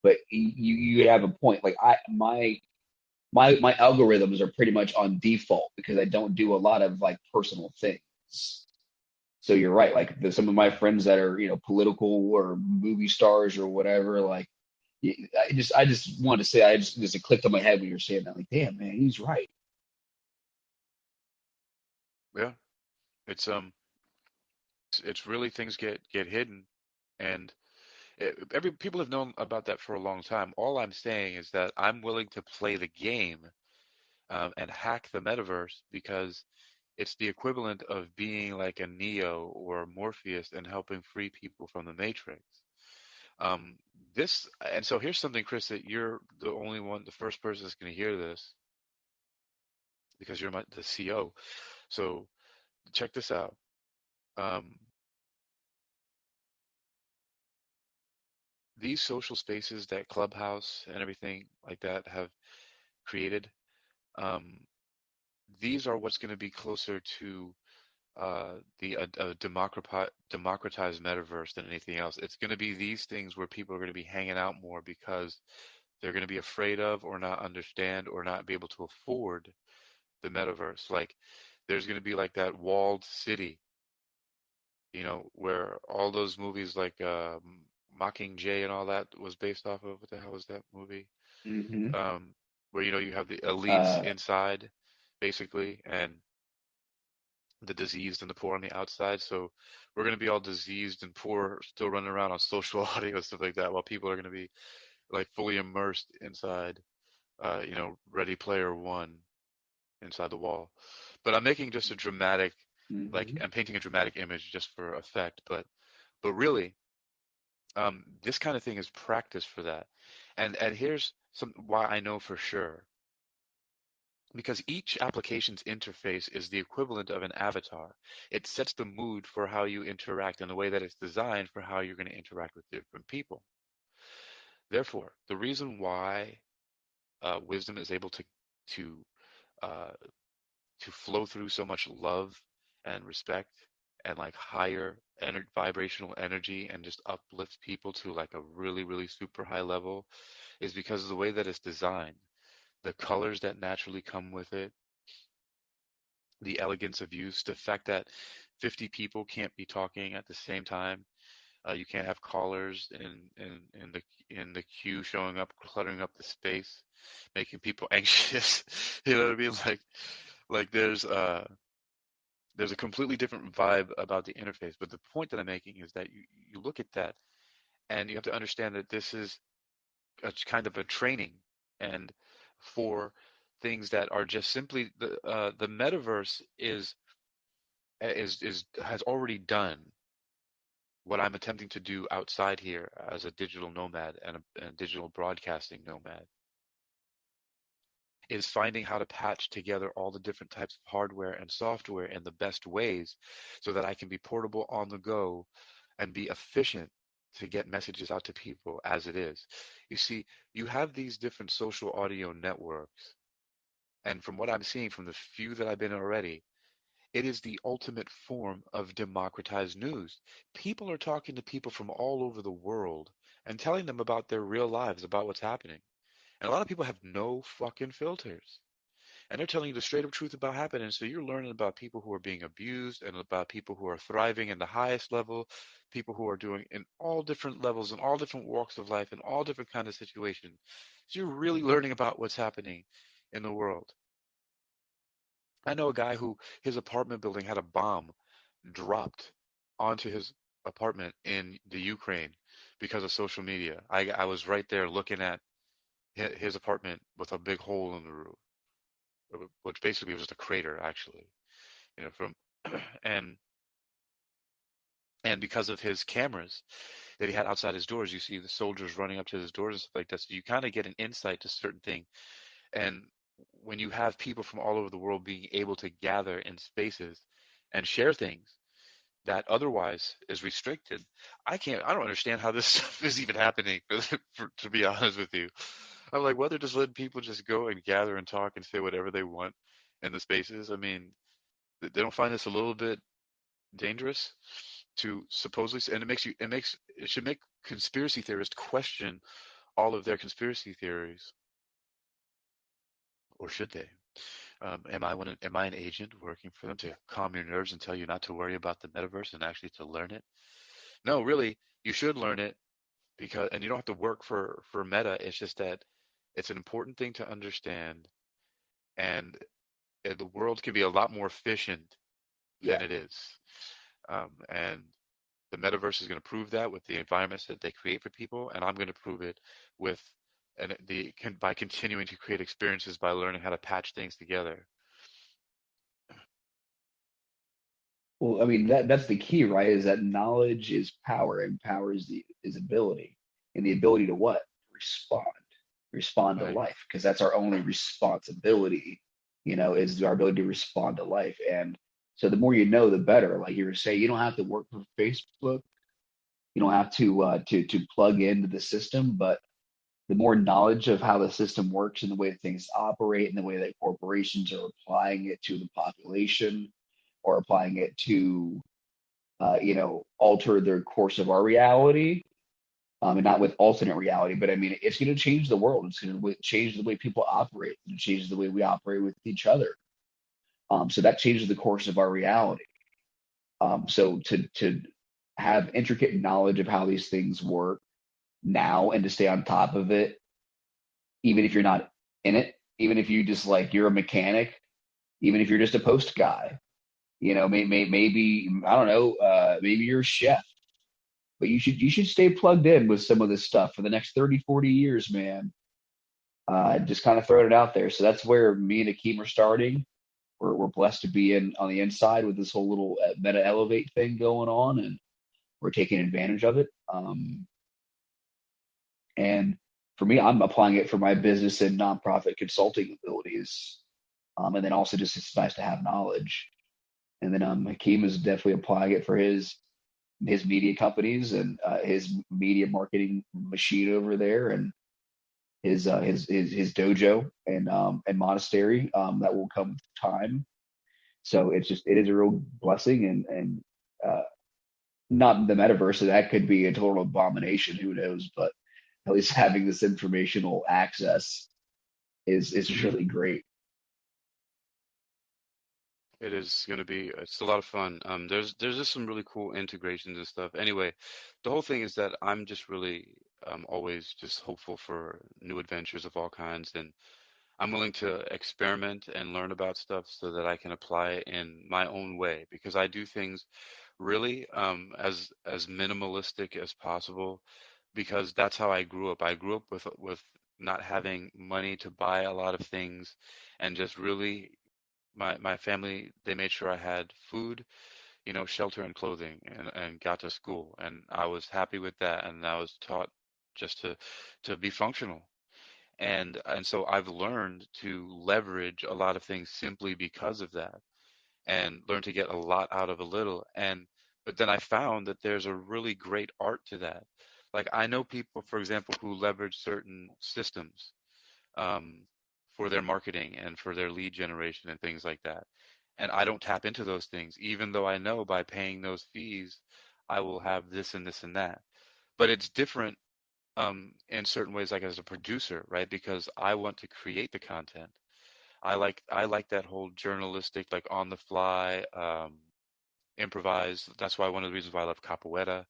But you have a point. Like my algorithms are pretty much on default because I don't do a lot of like personal things. So you're right. Like some of my friends that are, political or movie stars or whatever, like I just wanted to say, just it clicked on my head when you're saying that. Like, damn, man, he's right. Yeah, it's it's really things get hidden, and every people have known about that for a long time. All I'm saying is that I'm willing to play the game and hack the metaverse because it's the equivalent of being like a Neo or a Morpheus and helping free people from the Matrix. Um, this and so here's something, Chris, that you're the only one, the first person that's going to hear this because you're the CO. So check this out. Um, these social spaces that Clubhouse and everything like that have created, um, these are what's going to be closer to the democratized metaverse than anything else. It's going to be these things where people are going to be hanging out more because they're going to be afraid of or not understand or not be able to afford the metaverse. Like there's going to be like that walled city, where all those movies like Mockingjay and all that was based off of. What the hell was that movie? Hmm. Where you have the elites Uh, inside, basically, and the diseased and the poor on the outside. So we're going to be all diseased and poor, still running around on social audio and stuff like that, while people are going to be like fully immersed inside, Ready Player One inside the wall. But I'm making just a dramatic, like hmm I'm painting a dramatic image just for effect. But really, this kind of thing is practice for that. And here's some why I know for sure. Because each application's interface is the equivalent of an avatar. It sets the mood for how you interact and the way that it's designed for how you're going to interact with different people. Therefore, the reason why wisdom is able to uh, to flow through so much love and respect and like higher vibrational energy and just uplift people to like a really, really super high level is because of the way that it's designed. The colors that naturally come with it, the elegance of use, the fact that 50 people can't be talking at the same time. You can't have callers in the queue showing up, cluttering up the space, making people anxious. You know what I mean? Like there's a completely different vibe about the interface. But the point that I'm making is that you look at that and you have to understand that this is a kind of a training and for things that are just simply the metaverse is has already done what I'm attempting to do outside here as a digital nomad and a digital broadcasting nomad is finding how to patch together all the different types of hardware and software in the best ways so that I can be portable on the go and be efficient to get messages out to people as it is. You see, you have these different social audio networks, and from what I'm seeing from the few that I've been in already, it is the ultimate form of democratized news. People are talking to people from all over the world and telling them about their real lives, about what's happening. And a lot of people have no fucking filters. and they're telling you the straight up truth about happening. So you're learning about people who are being abused and about people who are thriving in the highest level, people who are doing in all different levels and all different walks of life and all different kind of situations. So you're really learning about what's happening in the world. I know a guy who his apartment building had a bomb dropped onto his apartment in the Ukraine because of social media. I was right there looking at his apartment with a big hole in the roof, which basically was just a crater, actually, from and and because of his cameras that he had outside his doors, you see the soldiers running up to his doors and stuff like that. So you kind of get an insight to certain things. And when you have people from all over the world being able to gather in spaces and share things that otherwise is restricted, I don't understand how this stuff is even happening, to be honest with you. I'm like, whether just let people just go and gather and talk and say whatever they want in the spaces. I mean, they don't find this a little bit dangerous to supposedly, and it should make conspiracy theorists question all of their conspiracy theories, or should they? Am I an agent working for them to calm your nerves and tell you not to worry about the metaverse and actually to learn it? No, really, you should learn it because, and you don't have to work for Meta. It's just that it's an important thing to understand, and the world can be a lot more efficient Yeah. than it is. And the metaverse is going to prove that with the environments that they create for people, and I'm going to prove it with by continuing to create experiences by learning how to patch things together. Well, I mean that's the key, right? Is that knowledge is power, and power is the is ability, and the ability to what? Respond, respond to Right. life, because that's our only responsibility. Is our ability to respond to life, and so the more you know, the better. Like you were saying, you don't have to work for Facebook, you don't have to plug into the system, but the more knowledge of how the system works and the way things operate and the way that corporations are applying it to the population or applying it to alter their course of our reality. And not with alternate reality, but I mean, it's going to change the world. It's going to change the way people operate. It changes the way we operate with each other. So that changes the course of our reality. So to have intricate knowledge of how these things work now and to stay on top of it, even if you're not in it, even if you just like you're a mechanic, even if you're just a post guy, maybe I don't know, maybe you're a chef, but you should stay plugged in with some of this stuff for the next 30, 40 years, man. Just kind of throwing it out there. So that's where me and Akeem are starting. We're blessed to be in on the inside with this whole little meta elevate thing going on, and we're taking advantage of it. And for me, I'm applying it for my business and nonprofit consulting abilities. And then also just it's nice to have knowledge. And then Hakeem is definitely applying it for his media companies and his media marketing machine over there, and his dojo and monastery that will come with time. So it is a real blessing, and uh, not the metaverse. So that could be a total abomination. Who knows? But at least having this informational access is really great. It is going to be, it's a lot of fun. There's just some really cool integrations and stuff. Anyway, the whole thing is that I'm just really always just hopeful for new adventures of all kinds, and I'm willing to experiment and learn about stuff so that I can apply it in my own way because I do things really as minimalistic as possible because that's how I grew up. I grew up with not having money to buy a lot of things and just really my family, they made sure I had food, shelter and clothing and got to school. And I was happy with that. And I was taught just to be functional. And so I've learned to leverage a lot of things simply because of that and learn to get a lot out of a little. But then I found that there's a really great art to that. Like I know people, for example, who leverage certain systems um, for their marketing and for their lead generation and things like that. And I don't tap into those things, even though I know by paying those fees, I will have this and this and that. But it's different in certain ways, like as a producer, right? Because I want to create the content. I like that whole journalistic, like on the fly, improvise. That's why one of the reasons why I love capoeira,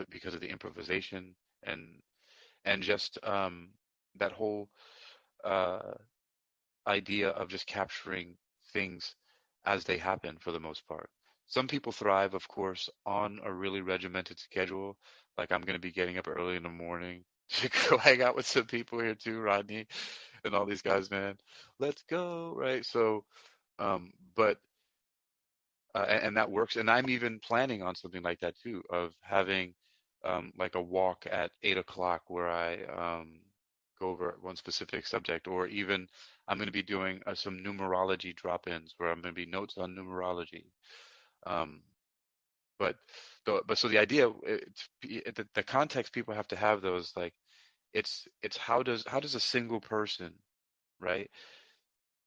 because of the improvisation and just that whole uh, idea of just capturing things as they happen for the most part. Some people thrive, of course, on a really regimented schedule. Like I'm going to be getting up early in the morning to go hang out with some people here too, Rodney, and all these guys, man. Let's go, right? So, but and that works. And I'm even planning on something like that too, of having like a walk at 8 o'clock where I go over one specific subject, or even I'm going to be doing some numerology drop-ins where I'm going to be notes on numerology. Um, but but so the idea, the context people have to have those like it's how does a single person, right,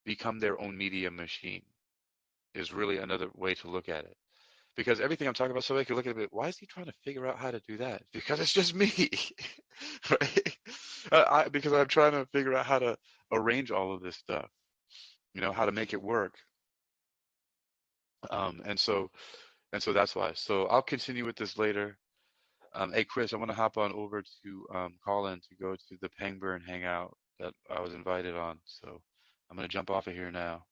become their own media machine is really another way to look at it. Because everything I'm talking about, somebody could look at it, why is he trying to figure out how to do that? Because it's just me, right? Because I'm trying to figure out how to arrange all of this stuff, how to make it work. And so that's why. So I'll continue with this later. Hey, Chris, I want to hop on over to Colin to go to the Pangburn hangout that I was invited on. So I'm gonna jump off of here now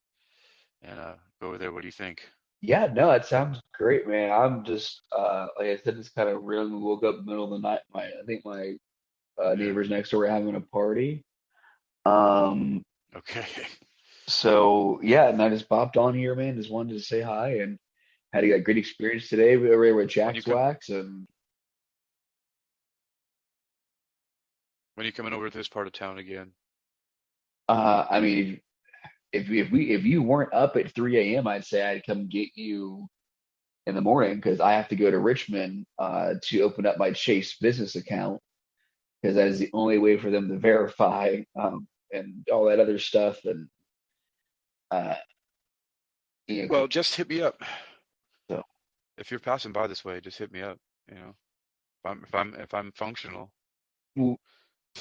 and go over there. What do you think? Yeah, no, it sounds great, man. I'm just like I said, just kind of randomly woke up in the middle of the night. I think my Yeah. neighbors next door were having a party. Um, Okay. so yeah, and I just popped on here, man. Just wanted to say hi and had a great experience today. We were with When you Jack's come Wax, and when you coming over to this part of town again? I mean, if you weren't up at 3 a.m., I'd say I'd come get you in the morning because I have to go to Richmond to open up my Chase business account because that is the only way for them to verify and all that other stuff. And uh, you know, Well, just hit me up. so If you're passing by this way, just hit me up. You know, if I'm functional, well,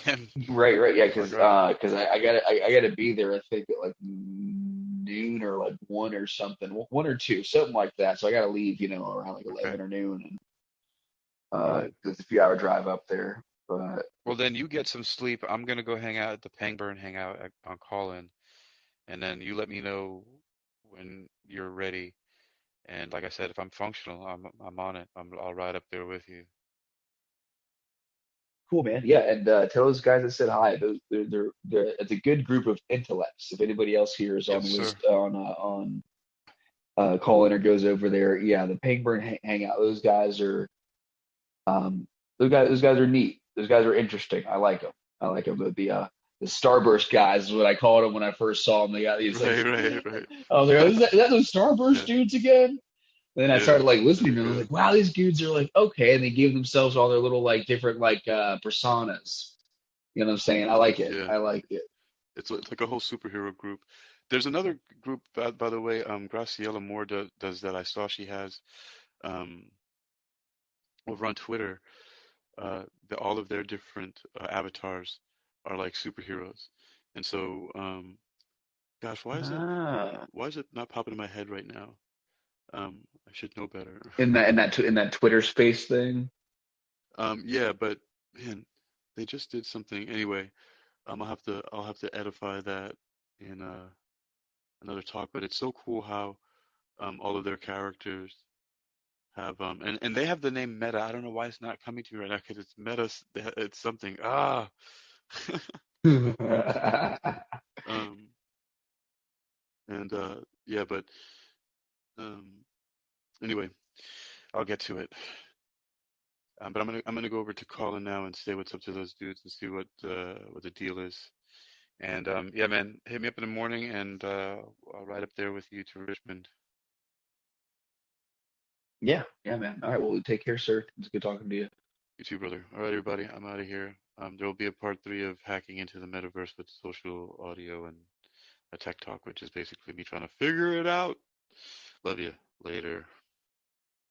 then right, right, yeah, like because right. I gotta be there. I think at like noon or like one or something, one or two, something like that. So I gotta leave, around like Okay. 11 or noon, and All right. 'cause it's a few hour drive up there. But Well, then you get some sleep. I'm gonna go hang out at the Pangburn hangout on Callin, and then you let me know when you're ready. And like I said, if I'm functional, I'm on it. I'll ride up there with you. cool, man. Yeah, and tell those guys I said hi. They're it's a good group of intellects. If anybody else here is Yes, on sir. list on call in or goes over there, yeah, the Pangburn hangout. Um, those guys are neat. Those guys are interesting. I like them. I like them. But the Starburst guys is what I called them when I first saw them. They got these like Right, right, right. I was like, oh, is that those Starburst Yeah, dudes again? And then I yeah. started like There listening you to them. I was go. like, wow, these dudes are like okay, and they gave themselves all their little like different like personas. You know what I'm saying? I like it. Yeah, I like it. it's like a whole superhero group. There's another group, by the way, Graciela Moore does that. I saw she has um over on Twitter. All of their different avatars are like superheroes, and so gosh, Ah, why is it not popping in my head right now? I should know better. in that Twitter space thing. Yeah, but man, they just did something anyway. I'll have to edify that in another talk. But it's so cool how all of their characters have and they have the name Meta. I don't know why it's not coming to me right now because it's Meta. It's something. Um, and yeah, but um, anyway, I'll get to it. But I'm gonna go over to Colin now and say what's up to those dudes and see what the deal is. And yeah, man, hit me up in the morning and I'll ride up there with you to Richmond. Yeah, yeah, man. All right, well, take care, sir. It's good talking to you. You too, brother. All right, everybody, I'm out of here. There will be a part three of hacking into the metaverse with social audio and a tech talk, which is basically me trying to figure it out. Love you. Later.